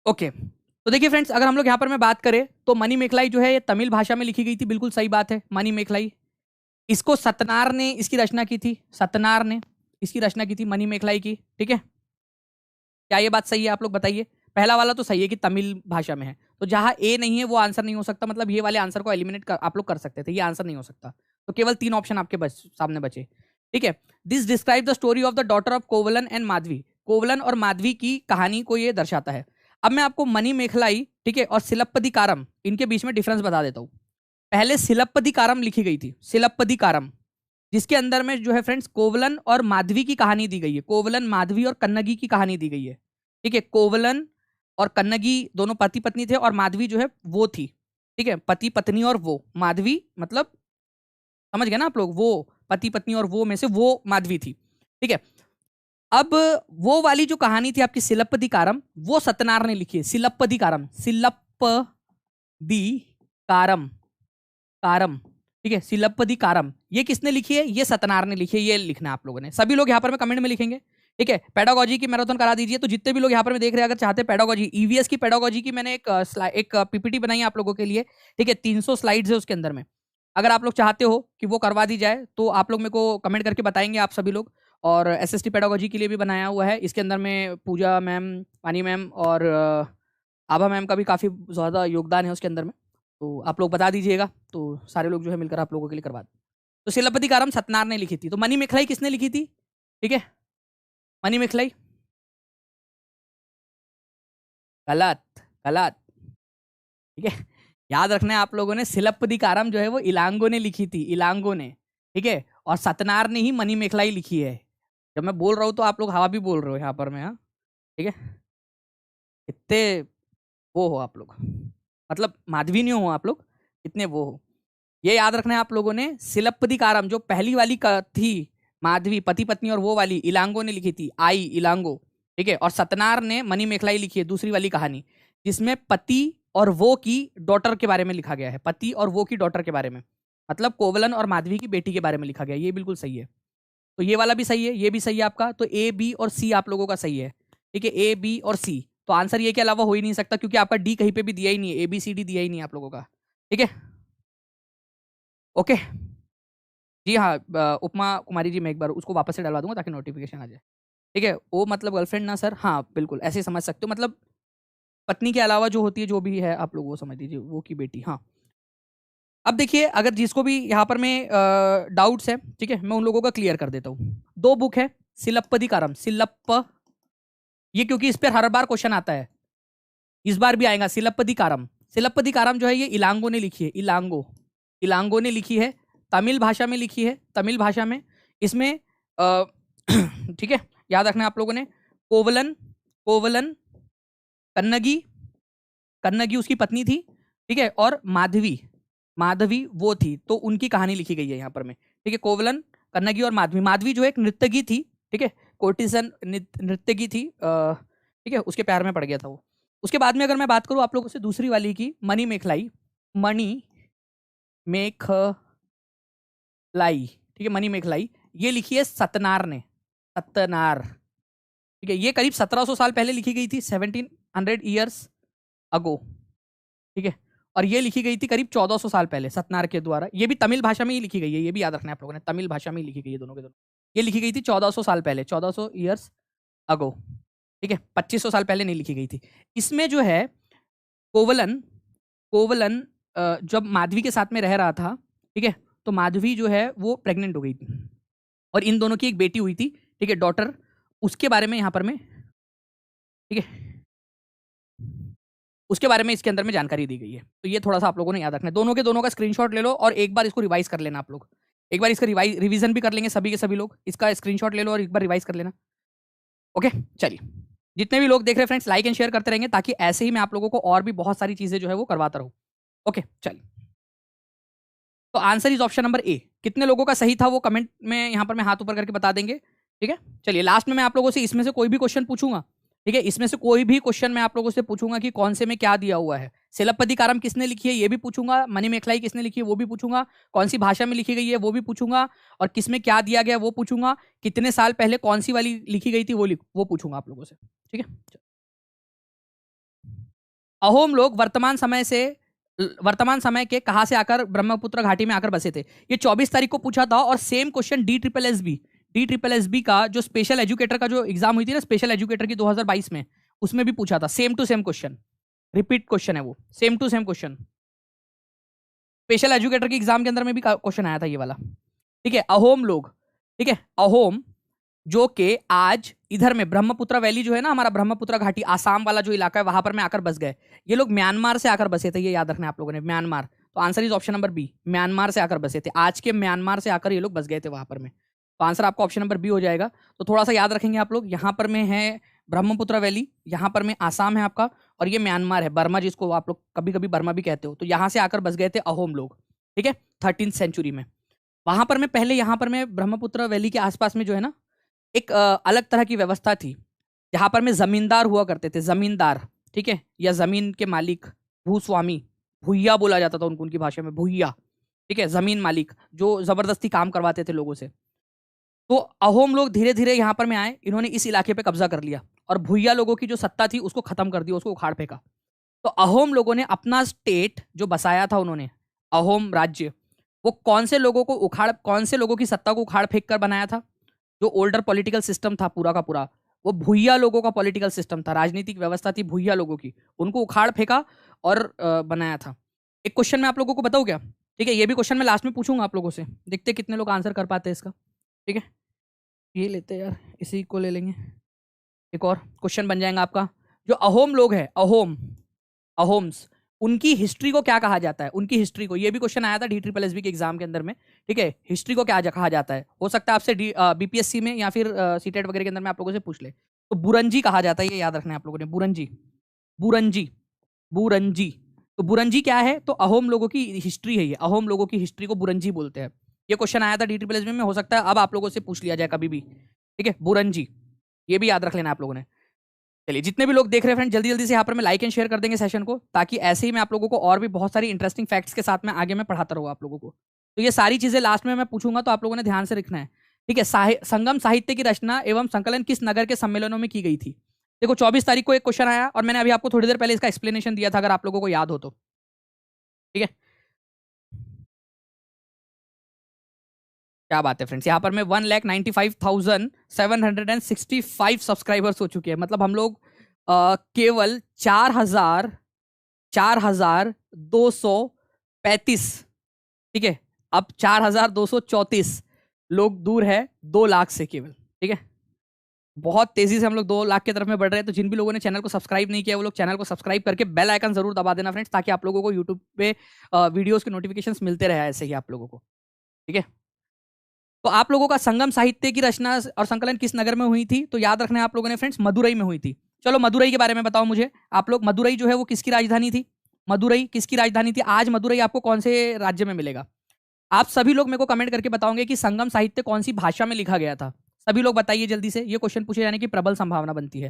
ओके, तो देखिए फ्रेंड्स, अगर हम लोग यहाँ पर मैं बात करें तो मनी मेखलाई जो है ये तमिल भाषा में लिखी गई थी, बिल्कुल सही बात है। मनी मेखलाई, इसको सतनार ने इसकी रचना की थी, सतनार ने इसकी रचना की थी मनी मेखलाई की, ठीक है। क्या ये बात सही है आप लोग बताइए। पहला वाला तो सही है कि तमिल भाषा में है, तो जहां ए नहीं है वो आंसर नहीं हो सकता, मतलब ये वाले आंसर को एलिमिनेट कर आप लोग कर सकते थे, ये आंसर नहीं हो सकता। तो केवल 3 ऑप्शन आपके सामने बचे, ठीक है। This describe the story of the daughter of कोवलन and Madhavi, कोवलन और माधवी की कहानी को ये दर्शाता है। अब मैं आपको मनी मेखलाई, ठीक है, और सिलप्पदिकारम इनके बीच में डिफरेंस बता देता हूँ। पहले सिलप्पदिकारम लिखी गई थी, सिलप्पदिकारम, जिसके अंदर में जो है फ्रेंड्स कोवलन और माधवी की कहानी दी गई है, कोवलन, माधवी और कन्नगी की कहानी दी गई है, ठीक है। कोवलन और कन्नगी दोनों पति पत्नी थे, और माधवी जो है वो थी, ठीक है, पति पत्नी और वो, माधवी मतलब समझ गए ना आप लोग, वो पति पत्नी और वो में से वो माधवी थी, ठीक है। अब वो वाली जो कहानी थी आपकी सिलप्पदिकारम, वो सतनार ने लिखी है, सिलप्पदिकारम, सिलप्पदिकारम, कारम, ठीक है, सिलप्पदिकारम, ये किसने लिखी है, ये सतनार ने लिखी है। ये लिखना है आप लोगों ने, सभी लोग यहाँ पर मैं कमेंट में लिखेंगे ठीक है, पेडागोजी की मैराथन करा दीजिए। तो जितने भी लोग यहाँ पर मैं देख रहे हैं, अगर चाहते हैं पेडागोजी, ईवीएस की पेडागोजी की मैंने एक पीपीटी बनाई है आप लोगों के लिए। ठीक है, 300 स्लाइड्स है उसके अंदर में। अगर आप लोग चाहते हो कि वो करवा दी जाए तो आप लोग मेरे को कमेंट करके बताएंगे आप सभी लोग। और एसएसटी पेडागोजी के लिए भी बनाया हुआ है। इसके अंदर में पूजा मैम, पानी मैम और आभा मैम का भी काफ़ी ज़्यादा योगदान है उसके अंदर में। तो आप लोग बता दीजिएगा, तो सारे लोग जो है मिलकर आप लोगों के लिए करवा दें। तो शिलापति कारम सतनार ने लिखी थी। तो मनी मेखलाई किसने लिखी थी? ठीक है, मनी मेखलाई गलत, गलत। ठीक है, याद रखना है आप लोगों ने, शिलप्पदिकारम जो है वो इलांगो ने लिखी थी, इलांगो ने। ठीक है, और सतनार ने ही मनी मेखलाई लिखी है। जब मैं बोल रहा हूँ तो आप लोग हवा भी बोल रहे हो यहाँ पर मैं। हाँ, ठीक है, इतने वो हो आप लोग, मतलब माधवी नहीं हो आप लोग, इतने वो हो। ये याद रखना है आप लोगों ने, शिलप्पदिकारम जो पहली वाली का थी, माधवी पति पत्नी, और वो वाली इलांगो ने लिखी थी, आई इलांगो। ठीक है, और सतनार ने मनी मेखलाई लिखी है, दूसरी वाली कहानी, जिसमें पति और वो की डॉटर के बारे में लिखा गया है, पति और वो की डॉटर के बारे में, मतलब कोवलन और माधवी की बेटी के बारे में लिखा गया है। ये बिल्कुल सही है। तो ये वाला भी सही है, ये भी सही है आपका। तो ए, बी और सी आप लोगों का सही है। ठीक है, ए, बी और सी। तो आंसर ये के अलावा हो ही नहीं सकता, क्योंकि आपका डी कहीं पे भी दिया ही नहीं है, ए बी सी डी दिया ही नहीं है आप लोगों का। ठीक है, ओके। जी हाँ, उपमा कुमारी जी, मैं एक बार उसको वापस से डलवा दूंगा ताकि नोटिफिकेशन आ जाए। ठीक है, वो मतलब गर्लफ्रेंड ना सर, हाँ बिल्कुल ऐसे ही समझ सकते हो, मतलब पत्नी के अलावा जो होती है, जो भी है आप लोग वो समझ लीजिए, वो की बेटी। हाँ, अब देखिए, अगर जिसको भी यहाँ पर मैं डाउट्स है, ठीक है, मैं उन लोगों का क्लियर कर देता हूँ। दो बुक है, सिलप्पदिकारम, सिलप्प, ये क्योंकि इस पर हर बार क्वेश्चन आता है, इस बार भी आएगा। सिलप्पदिकारम, सिलप्पदिकारम जो है ये इलांगो ने लिखी है, इलांगो, इलांगो ने लिखी है, तमिल भाषा में लिखी है, तमिल भाषा में। इसमें ठीक है, याद रखना आप लोगों ने, कोवलन, कोवलन, कन्नगी, कन्नगी उसकी पत्नी थी। ठीक है, और माधवी, माधवी वो थी, तो उनकी कहानी लिखी गई है यहाँ पर में। ठीक है, कोवलन, कन्नगी और माधवी। माधवी जो एक नृत्यगी थी, ठीक है, कोर्टिसन नृत्यगी थी, ठीक है, उसके प्यार में पड़ गया था वो। उसके बाद में अगर मैं बात करूँ आप लोगों से दूसरी वाली की, मणि मेखलाई, मणि मेखलाई, ठीक है, मणि मेखलाई, ये लिखी है सतनार ने, सतनार। ठीक है, ये करीब 1700 साल पहले लिखी गई थी, 1700 ईयर्स अगो। ठीक है, और ये लिखी गई थी करीब 1400 साल पहले सतनार के द्वारा। ये भी तमिल भाषा में ही लिखी गई है, ये भी याद रखना है आप लोगों ने, तमिल भाषा में ही लिखी गई है दोनों के दोनों। ये लिखी गई थी 1400 साल पहले, 1400 ईयर्स अगो। ठीक है, 2500 साल पहले नहीं लिखी गई थी। इसमें जो है कोवलन, कोवलन जब माधवी के साथ में रह रहा था, ठीक है, तो माधवी जो है वो प्रेग्नेंट हो गई थी, और इन दोनों की एक बेटी हुई थी, ठीक है, डॉटर, उसके बारे में यहाँ पर में, ठीक है, उसके बारे में इसके अंदर में जानकारी दी गई है। तो ये थोड़ा सा आप लोगों ने याद रखना है। दोनों के दोनों का स्क्रीनशॉट ले लो और एक बार इसको रिवाइज कर लेना आप लोग। एक बार इसका रिवीजन भी कर लेंगे सभी के सभी लोग, इसका स्क्रीनशॉट ले लो और एक बार रिवाइज कर लेना। ओके, चलिए, जितने भी लोग देख रहे हैं फ्रेंड्स, लाइक एंड शेयर करते रहेंगे, ताकि ऐसे ही मैं आप लोगों को और भी बहुत सारी चीजें जो है वो करवाता रहूं। ओके, चलिए, तो answer is option number A. कितने लोगों का सही था वो कमेंट में यहाँ पर मैं हाथ ऊपर करके बता देंगे। ठीक है, चलिए, लास्ट में मैं आप लोगों से इसमें से कोई भी क्वेश्चन पूछूंगा। ठीक है, इसमें से कोई भी क्वेश्चन मैं आप लोगों से पूछूंगा कि कौन से में क्या दिया हुआ है। सिलप्पदिकारम किसने लिखी है ये भी पूछूंगा, मणि मेखलाई किसने लिखी है वो भी पूछूंगा, कौन सी भाषा में लिखी गई है वो भी पूछूंगा, और किसमें क्या दिया गया वो पूछूंगा, कितने साल पहले कौन सी वाली लिखी गई थी वो पूछूंगा आप लोगों से। ठीक है, अहोम लोग वर्तमान समय के कहां से आकर ब्रह्मपुत्र घाटी में आकर बसे थे। ये 24 तारीख को पूछा था, और same question D triple S B का जो स्पेशल एजुकेटर का जो एग्जाम हुई थी ना, स्पेशल एजुकेटर की 2022 में, उसमें भी पूछा था। Same to same question, repeat question है वो, same to same question. Special educator की एग्जाम के अंदर में भी क्वेश्चन आया था ये वाला। ठीक है, अहोम लोग, ठीक है, अहोम जो कि आज इधर में ब्रह्मपुत्र वैली जो है ना, हमारा ब्रह्मपुत्र घाटी, आसाम वाला जो इलाका है, वहां पर में आकर बस गए। ये लोग म्यांमार से आकर बसे थे, ये याद रखना है आप लोगों ने, म्यांमार। तो answer is option number B, Myanmar से आकर बसे थे, आज के म्यांमार से आकर ये लोग बस गए थे वहां पर में। तो आंसर आपका ऑप्शन नंबर बी हो जाएगा। तो थोड़ा सा याद रखेंगे आप लोग, यहाँ पर में है ब्रह्मपुत्र वैली, यहाँ पर में आसाम है आपका, और ये म्यांमार है, बर्मा जिसको आप लोग कभी कभी बर्मा भी कहते हो। तो यहाँ से आकर बस गए थे अहोम लोग, ठीक है, 13वीं सेंचुरी में। वहां पर में पहले, यहाँ पर में ब्रह्मपुत्र वैली के आसपास में जो है ना, एक अलग तरह की व्यवस्था थी। यहाँ पर में जमींदार हुआ करते थे, जमींदार, ठीक है, या जमीन के मालिक, भूस्वामी, भुइया बोला जाता था उनको, उनकी भाषा में भुइया। ठीक है, जमीन मालिक जो जबरदस्ती काम करवाते थे लोगों से। तो अहोम लोग धीरे धीरे यहाँ पर में आए, इन्होंने इस इलाके पे कब्जा कर लिया और भूया लोगों की जो सत्ता थी उसको खत्म कर दिया, उसको उखाड़ फेंका। तो अहोम लोगों ने अपना स्टेट जो बसाया था, उन्होंने अहोम राज्य, वो कौन से लोगों को उखाड़, कौन से लोगों की सत्ता को उखाड़ फेंक कर बनाया था? जो ओल्डर पॉलिटिकल सिस्टम था पूरा का पूरा, वो भूया लोगों का पॉलिटिकल सिस्टम था, राजनीतिक व्यवस्था थी भूया लोगों की, उनको उखाड़ फेंका और बनाया था। एक क्वेश्चन मैं आप लोगों को बताऊं क्या? ठीक है, ये भी क्वेश्चन मैं लास्ट में पूछूंगा आप लोगों से, देखते कितने लोग आंसर कर पाते हैं इसका। ठीक है, ये लेते हैं यार, इसी को ले लेंगे, एक और क्वेश्चन बन जाएगा आपका। जो अहोम लोग हैं, अहोम, अहोम्स, उनकी हिस्ट्री को क्या कहा जाता है? उनकी हिस्ट्री को, ये भी क्वेश्चन आया था DSSB के एग्जाम के अंदर में। ठीक है, हिस्ट्री को क्या कहा जाता है? हो सकता है आपसे BPSC में या फिर सीटेट वगैरह के अंदर में आप लोगों से पूछ ले। तो बुरंजी कहा जाता है, ये याद रखना है आप लोगों ने, बुरंजी, बुरंजी, बुरंजी। तो बुरंजी क्या है? तो अहोम लोगों की हिस्ट्री है ये, अहोम लोगों की हिस्ट्री को बुरंजी बोलते हैं। ये क्वेश्चन आया था DSSB में, हो सकता है अब आप लोगों से पूछ लिया जाए कभी भी। ठीक है, बुरंजी, ये भी याद रख लेना आप लोगों ने। चलिए, जितने भी लोग देख रहे हैं फ्रेंड, जल्दी जल्दी से यहाँ पर मैं लाइक एंड शेयर कर देंगे सेशन को, ताकि ऐसे ही मैं आप लोगों को और भी बहुत सारी इंटरेस्टिंग फैक्ट्स के साथ में आगे मैं पढ़ाता रहूँ आप लोगों को। तो ये सारी चीजें लास्ट में मैं पूछूंगा, तो आप लोगों ने ध्यान से लिखना है। ठीक है, संगम साहित्य की रचना एवं संकलन किस नगर के सम्मेलनों में की गई थी? देखो 24 तारीख को एक क्वेश्चन आया और मैंने अभी आपको थोड़ी देर पहले इसका एक्सप्लेनेशन दिया था, अगर आप लोगों को याद हो तो। ठीक है, क्या बात है फ्रेंड्स, यहाँ पर मैं 1,95,765 सब्सक्राइबर्स हो चुके हैं। मतलब हम लोग केवल 4,235, ठीक है, अब 4,234 लोग दूर है 2 लाख से केवल। ठीक है, बहुत तेजी से हम लोग 2 लाख की तरफ में बढ़ रहे हैं। तो जिन भी लोगों ने चैनल को सब्सक्राइब नहीं किया, वो लोग चैनल को सब्सक्राइब करके बेल आइकन जरूर दबा देना फ्रेंड्स, ताकि आप लोगों को यूट्यूब पे वीडियोस के नोटिफिकेशंस मिलते रहे ऐसे ही आप लोगों को। ठीक है, तो आप लोगों का संगम साहित्य की रचना और संकलन किस नगर में हुई थी? तो याद रखना है आप लोगों ने फ्रेंड्स, मदुरई में हुई थी। चलो मदुरई के बारे में बताओ मुझे आप लोग, मदुरई जो है वो किसकी राजधानी थी? मदुरई किसकी राजधानी थी? आज मदुरई आपको कौन से राज्य में मिलेगा? आप सभी लोग मेरे को कमेंट करके बताओगे कि संगम साहित्य कौन सी भाषा में लिखा गया था। सभी लोग बताइए जल्दी से, ये क्वेश्चन पूछे जाने की प्रबल संभावना बनती है।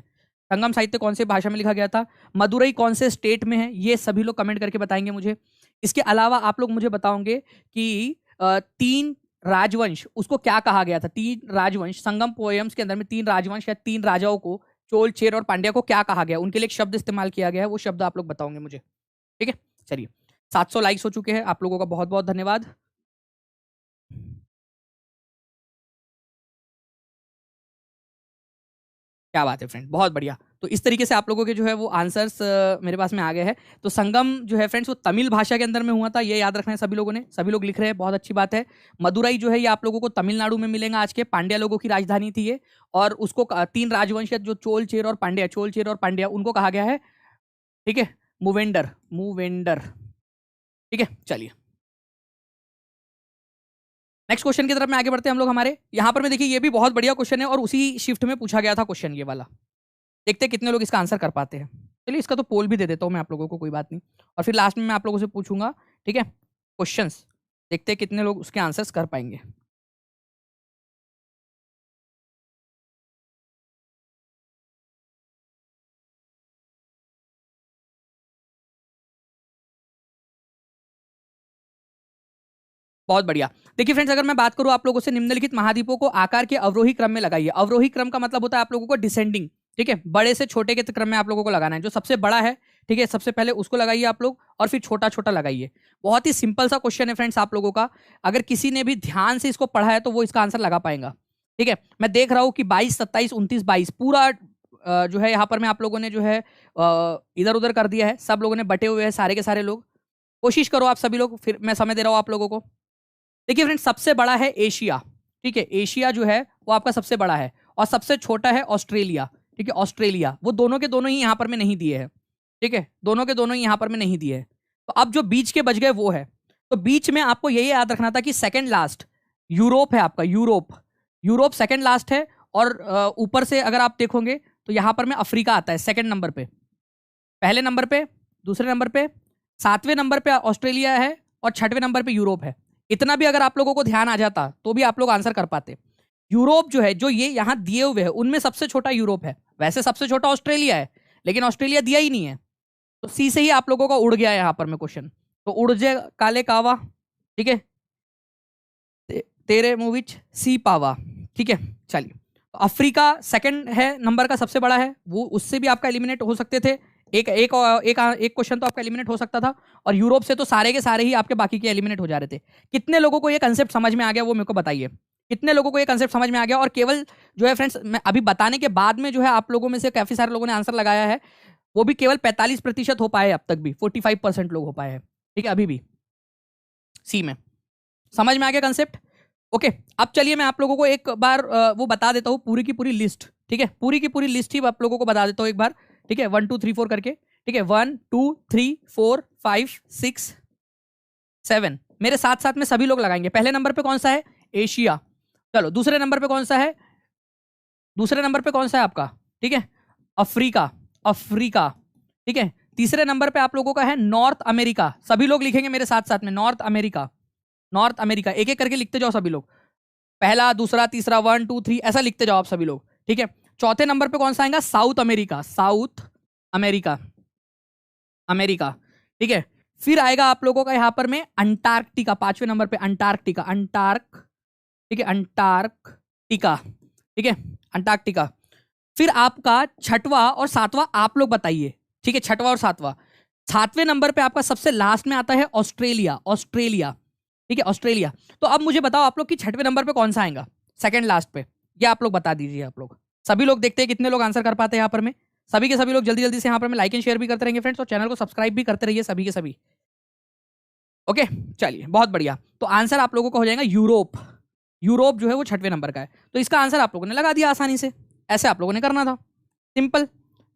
संगम साहित्य कौन से भाषा में लिखा गया था? मदुरई कौन से स्टेट में है? ये सभी लोग कमेंट करके बताएंगे मुझे। इसके अलावा आप लोग मुझे बताओगे कि 3 राजवंश, उसको क्या कहा गया था? 3 राजवंश, संगम पोएम्स के अंदर में 3 राजवंश या 3 राजाओं को, चोल, चेर और पांड्या को क्या कहा गया? उनके लिए एक शब्द इस्तेमाल किया गया है, वो शब्द आप लोग बताओगे मुझे। ठीक है, चलिए 700 लाइक्स हो चुके हैं, आप लोगों का बहुत बहुत धन्यवाद। क्या बात है फ्रेंड, बहुत बढ़िया। तो इस तरीके से आप लोगों के जो है वो आंसर्स मेरे पास में आ गए हैं। तो संगम जो है फ्रेंड्स वो तमिल भाषा के अंदर में हुआ था, ये याद रखना है सभी लोगों ने। सभी लोग लिख रहे हैं, बहुत अच्छी बात है। मदुरई जो है ये आप लोगों को तमिलनाडु में मिलेगा, आज के पांड्या लोगों की राजधानी थी ये। और उसको 3 राजवंश जो चोल, चेर और पांड्या, चोल, चेर और पांड्या, उनको कहा गया है, ठीक है, मूवेंडर, मूवेंडर। ठीक है, चलिए नेक्स्ट क्वेश्चन की तरफ में आगे बढ़ते हैं हम लोग हमारे। यहाँ पर मैं देखिए, ये भी बहुत बढ़िया क्वेश्चन है और उसी शिफ्ट में पूछा गया था क्वेश्चन ये वाला। देखते हैं कितने लोग इसका आंसर कर पाते हैं। चलिए इसका तो पोल भी दे देता हूँ मैं आप लोगों को, कोई बात नहीं। और फिर लास्ट में मैं आप लोगों से पूछूंगा, ठीक है, क्वेश्चंस। देखते हैं कितने लोग उसके आंसर्स कर पाएंगे। बहुत बढ़िया। देखिए फ्रेंड्स, अगर मैं बात करूं आप लोगों से, निम्नलिखित महाद्वीपों को आकार के अवरोही क्रम में लगाइए। अवरोही क्रम का मतलब होता है आप लोगों को डिसेंडिंग। ठीक है, बड़े से छोटे के क्रम में आप लोगों को लगाना है। जो सबसे बड़ा है, ठीक है, सबसे पहले उसको लगाइए आप लोग, और फिर छोटा छोटा लगाइए। बहुत ही सिंपल सा क्वेश्चन है फ्रेंड्स आप लोगों का। अगर किसी ने भी ध्यान से इसको पढ़ा है तो वो इसका आंसर लगा पाएगा। ठीक है, मैं देख रहा हूं कि 22, 27, 29, 22 पूरा जो है यहाँ पर मैं आप लोगों ने जो है इधर उधर कर दिया है। सब लोगों ने बटे हुए हैं, सारे के सारे लोग। कोशिश करो आप सभी लोग, फिर मैं समय दे रहा हूँ आप लोगों को। देखिए फ्रेंड्स, सबसे बड़ा है एशिया। ठीक है, एशिया जो है वो आपका सबसे बड़ा है, और सबसे छोटा है ऑस्ट्रेलिया। ठीक है, ऑस्ट्रेलिया, वो दोनों के दोनों ही यहाँ पर में नहीं दिए हैं। ठीक है, दोनों के दोनों ही यहाँ पर में नहीं दिए हैं। तो अब जो बीच के बच गए वो है। तो बीच में आपको यही याद रखना था कि सेकंड लास्ट यूरोप है आपका, यूरोप, यूरोप सेकंड लास्ट है। और ऊपर से अगर आप देखोगे तो यहाँ पर में अफ्रीका आता है सेकंड नंबर पे, पहले नंबर पे, दूसरे नंबर पे, 7वें नंबर पे ऑस्ट्रेलिया है, और 6वें नंबर पे यूरोप है। इतना भी अगर आप लोगों को ध्यान आ जाता तो भी आप लोग आंसर कर पाते। यूरोप जो है, जो ये यहाँ दिए हुए हैं, उनमें सबसे छोटा यूरोप है। वैसे सबसे छोटा ऑस्ट्रेलिया है, लेकिन ऑस्ट्रेलिया दिया ही नहीं है। तो सी से ही आप लोगों का उड़ गया है यहाँ पर में क्वेश्चन। तो उड़ जे काले कावा, ठीक है, तेरे मुंह विच सी पावा। ठीक है, चलिए। तो अफ्रीका सेकंड है नंबर का, सबसे बड़ा है, वो उससे भी आपका एलिमिनेट हो सकते थे, एक एक एक एक क्वेश्चन तो आपका एलिमिनेट हो सकता था। और यूरोप से तो सारे के सारे ही आपके बाकी के एलिमिनेट हो जा रहे थे। कितने लोगों को ये कंसेप्ट समझ में आ गया वो मेरे को बताइए, कितने लोगों को ये कंसेप्ट समझ में आ गया? और केवल जो है फ्रेंड्स, मैं अभी बताने के बाद में जो है आप लोगों में से काफी सारे लोगों ने आंसर लगाया है, वो भी केवल 45% हो पाए अब तक भी, 45% लोग हो पाए हैं, ठीक है, अभी भी सी में। समझ में आ गया कंसेप्ट? ओके, अब चलिए मैं आप लोगों को एक बार वो बता देता हूँ पूरी की पूरी लिस्ट, ठीक है, पूरी की पूरी लिस्ट ही आप लोगों को बता देता हूँ एक बार, ठीक है, 1 2 3 4 करके, ठीक है, 1 2 3 4 5 6 7, मेरे साथ साथ में सभी लोग लगाएंगे। पहले नंबर पे कौन सा है? एशिया। चलो, दूसरे नंबर पे कौन सा है? दूसरे नंबर पे कौन सा है आपका? ठीक है, अफ्रीका, अफ्रीका, ठीक है। तीसरे नंबर पे आप लोगों का है नॉर्थ अमेरिका, सभी लोग लिखेंगे मेरे साथ साथ में, नॉर्थ अमेरिका, नॉर्थ अमेरिका, एक एक करके लिखते जाओ सभी लोग, पहला दूसरा तीसरा 1 2 3 ऐसा लिखते जाओ आप सभी लोग, ठीक है। चौथे नंबर पे कौन सा आएगा? South America, south America, America, ठीक है। फिर आएगा आप लोगों का यहां पर में अंटार्कटिका, पांचवें नंबर पे अंटार्कटिका, अंटार्क, ठीक है, अंटार्कटिका, ठीक है, अंटार्कटिका। फिर आपका छठवां और सातवां आप लोग बताइए, ठीक है, छठवां और सातवां। सातवें नंबर पे आपका सबसे लास्ट में आता है ऑस्ट्रेलिया, ऑस्ट्रेलिया, ठीक है, ऑस्ट्रेलिया। तो अब मुझे बताओ आप लोग कि छठवें नंबर पे कौन सा आएगा सेकंड लास्ट पे, ये आप लोग बता दीजिए। आप लोग सभी लोग देखते हैं कितने लोग आंसर कर पाते हैं यहाँ पर में, सभी के सभी लोग जल्दी जल्दी से यहाँ पर में लाइक एंड शेयर भी करते रहेंगे फ्रेंड्स, और चैनल को सब्सक्राइब भी करते रहिए सभी के सभी। ओके, चलिए, बहुत बढ़िया। तो आंसर आप लोगों का हो जाएगा यूरोप, यूरोप जो है वो छठवें नंबर का है। तो इसका आंसर आप लोगों ने लगा दिया आसानी से, ऐसे आप लोगों ने करना था, सिंपल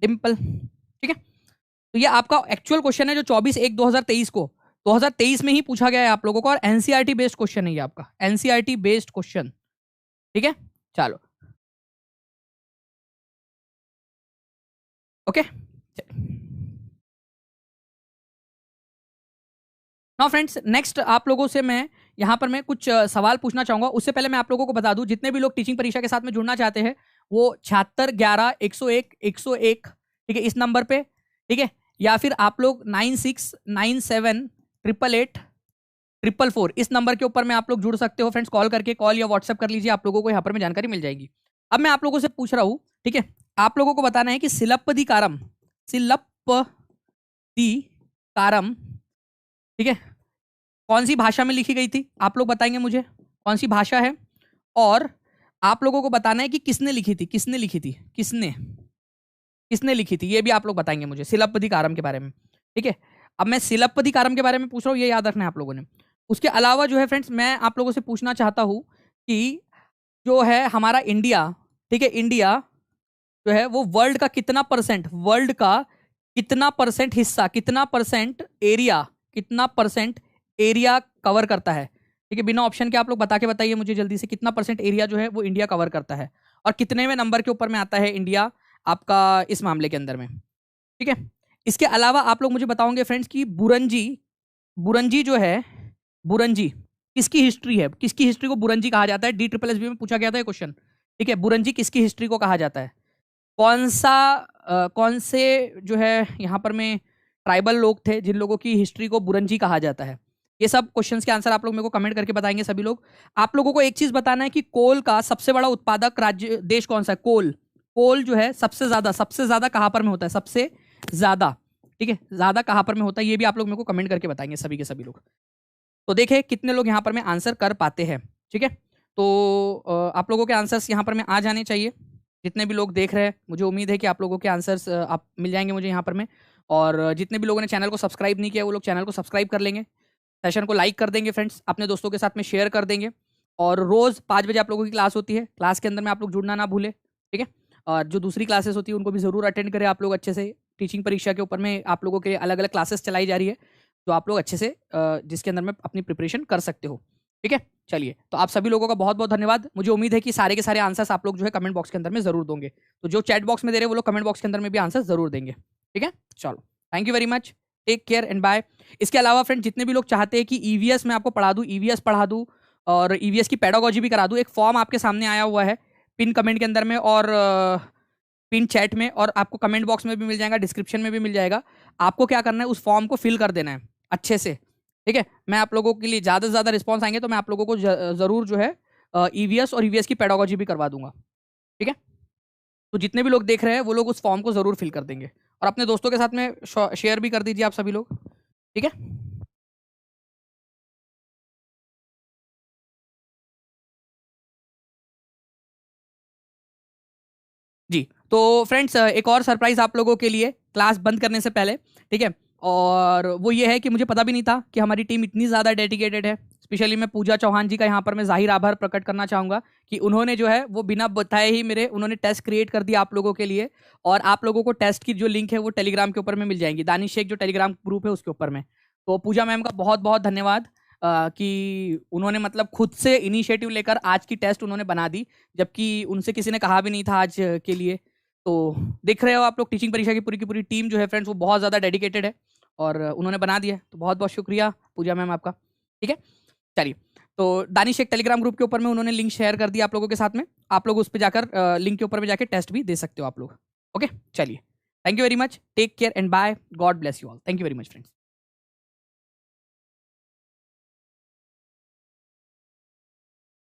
डिम्पल, ठीक है। तो ये आपका एक्चुअल क्वेश्चन है जो 24/1/2023 को 2023 में ही पूछा गया है आप लोगों को, और एनसीईआरटी बेस्ड क्वेश्चन है ये आपका, एनसीईआरटी बेस्ड क्वेश्चन, ठीक है। चलो, ओके। नाउ फ्रेंड्स, नेक्स्ट आप लोगों से मैं यहाँ पर मैं कुछ सवाल पूछना चाहूंगा। उससे पहले मैं आप लोगों को बता दूं, जितने भी लोग टीचिंग परीक्षा के साथ में जुड़ना चाहते हैं वो 7611 101 ठीक है, इस नंबर पे, ठीक है, या फिर आप लोग 9697888444 इस नंबर के ऊपर में आप लोग जुड़ सकते हो फ्रेंड्स, कॉल करके, कॉल या व्हाट्सएप कर लीजिए, आप लोगों को यहाँ पर में जानकारी मिल जाएगी। अब मैं आप लोगों से पूछ रहा हूँ, ठीक है, आप लोगों को बताना है कि सिलप्पदिकारम, सिलप्पदिकारम, ठीक है, कौन सी भाषा में लिखी गई थी? आप लोग बताएंगे मुझे कौन सी भाषा है, और आप लोगों को बताना है कि किसने लिखी थी, किसने लिखी थी, किसने किसने लिखी थी, ये भी आप लोग बताएंगे मुझे सिलप्पदिकारम के बारे में, ठीक है। अब मैं सिलप्पदिकारम के बारे में पूछ रहा हूँ, ये याद रखना है आप लोगों ने। उसके अलावा जो है फ्रेंड्स, मैं आप लोगों से पूछना चाहता हूँ कि जो है हमारा इंडिया, ठीक है, इंडिया जो है वो वर्ल्ड का कितना परसेंट, वर्ल्ड का कितना परसेंट हिस्सा, कितना परसेंट एरिया, कितना परसेंट एरिया कवर करता है, ठीक है। बिना ऑप्शन के आप लोग बता के बताइए मुझे जल्दी से, कितना परसेंट एरिया जो है वो इंडिया कवर करता है, और कितने में नंबर के ऊपर में आता है इंडिया आपका इस मामले के अंदर में, ठीक है। इसके अलावा आप लोग मुझे बताओगे फ्रेंड्स कि बुरंजी, बुरंजी जो है, बुरंजी किसकी हिस्ट्री है, किसकी हिस्ट्री को बुरंजी कहा जाता है? DSSB में पूछा गया था ये क्वेश्चन, ठीक है। बुरंजी किसकी हिस्ट्री को कहा जाता है? कौन सा कौन से जो है यहाँ पर में ट्राइबल लोग थे जिन लोगों की हिस्ट्री को बुरंजी कहा जाता है? ये सब क्वेश्चंस के आंसर आप लोग मेरे को कमेंट करके बताएंगे सभी लोग। आप लोगों को एक चीज बताना है कि कोल का सबसे बड़ा उत्पादक राज्य देश कौन सा है? कोल, कोल जो है सबसे ज्यादा कहां पर में होता है? सबसे ज्यादा, ठीक है, ज्यादा कहां पर में होता है, ये भी आप लोग मेरे को कमेंट करके बताएंगे सभी के सभी लोग। तो देखें कितने लोग यहाँ पर में आंसर कर पाते हैं, ठीक है। तो आप लोगों के आंसर्स यहाँ पर में आ जाने चाहिए, जितने भी लोग देख रहे हैं, मुझे उम्मीद है कि आप लोगों के आंसर्स आप मिल जाएंगे मुझे यहाँ पर में। और जितने भी लोगों ने चैनल को सब्सक्राइब नहीं किया वो लोग चैनल को सब्सक्राइब कर लेंगे, सेशन को लाइक कर देंगे फ्रेंड्स, अपने दोस्तों के साथ में शेयर कर देंगे। और रोज़ 5 बजे आप लोगों की क्लास होती है, क्लास के अंदर में आप लोग जुड़ना ना भूलें, ठीक है। और जो दूसरी क्लासेस होती है उनको भी ज़रूर अटेंड करें आप लोग अच्छे से। टीचिंग परीक्षा के ऊपर में आप लोगों के अलग अलग क्लासेस चलाई जा रही है, तो आप लोग अच्छे से जिसके अंदर में अपनी प्रिपरेशन कर सकते हो, ठीक है। चलिए, तो आप सभी लोगों का बहुत बहुत धन्यवाद। मुझे उम्मीद है कि सारे के सारे आंसर्स आप लोग जो है कमेंट बॉक्स के अंदर में जरूर दोगे, तो जो चैट बॉक्स में दे रहे हैं वो लोग कमेंट बॉक्स के अंदर में भी आंसर जरूर देंगे, ठीक है। चलो, thank you very much, take care and bye. इसके अलावा फ्रेंड, जितने भी लोग चाहते हैं कि ईवीएस में आपको पढ़ा दूँ, ईवीएस पढ़ा दूँ और ईवीएस की पेडागोजी भी करा दूँ, एक फॉर्म आपके सामने आया हुआ है पिन कमेंट के अंदर में और पिन चैट में, और आपको कमेंट बॉक्स में भी मिल जाएगा, डिस्क्रिप्शन में भी मिल जाएगा। आपको क्या करना है, उस फॉर्म को फिल कर देना है अच्छे से, ठीक है। मैं आप लोगों के लिए ज़्यादा से ज़्यादा रिस्पॉन्स आएंगे तो मैं आप लोगों को ज़रूर जो है ईवीएस और ईवीएस की पेडागोजी भी करवा दूंगा। ठीक है, तो जितने भी लोग देख रहे हैं वो लोग उस फॉर्म को जरूर फिल कर देंगे और अपने दोस्तों के साथ में शेयर भी कर दीजिए आप सभी लोग। ठीक है, जी। तो फ्रेंड्स एक और सरप्राइज आप लोगों के लिए क्लास बंद करने से पहले, ठीक है, और वो ये है कि मुझे पता भी नहीं था कि हमारी टीम इतनी ज़्यादा डेडिकेटेड है। स्पेशली मैं पूजा चौहान जी का यहाँ पर मैं जाहिर आभार प्रकट करना चाहूँगा कि उन्होंने जो है वो बिना बताए ही मेरे उन्होंने टेस्ट क्रिएट कर दिया आप लोगों के लिए, और आप लोगों को टेस्ट की जो लिंक है वो टेलीग्राम के ऊपर में मिल जाएंगी, दानिश शेख जो टेलीग्राम ग्रुप है उसके ऊपर में। तो पूजा मैम का बहुत बहुत धन्यवाद कि उन्होंने मतलब खुद से इनिशिएटिव लेकर आज की टेस्ट उन्होंने बना दी, जबकि उनसे किसी ने कहा भी नहीं था आज के लिए। तो देख रहे हो आप लोग, टीचिंग परीक्षा की पूरी टीम जो है फ्रेंड्स वो बहुत ज़्यादा डेडिकेटेड है और उन्होंने बना दिया है। तो बहुत बहुत शुक्रिया पूजा मैम आपका। ठीक है, चलिए। तो दानिश एक टेलीग्राम ग्रुप के ऊपर में उन्होंने लिंक शेयर कर दिया आप लोगों के साथ में, आप लोग उस पर जाकर लिंक के ऊपर में जाकर टेस्ट भी दे सकते हो आप लोग। ओके, चलिए, thank you very much, take care and bye, God bless you all, thank you very much friends.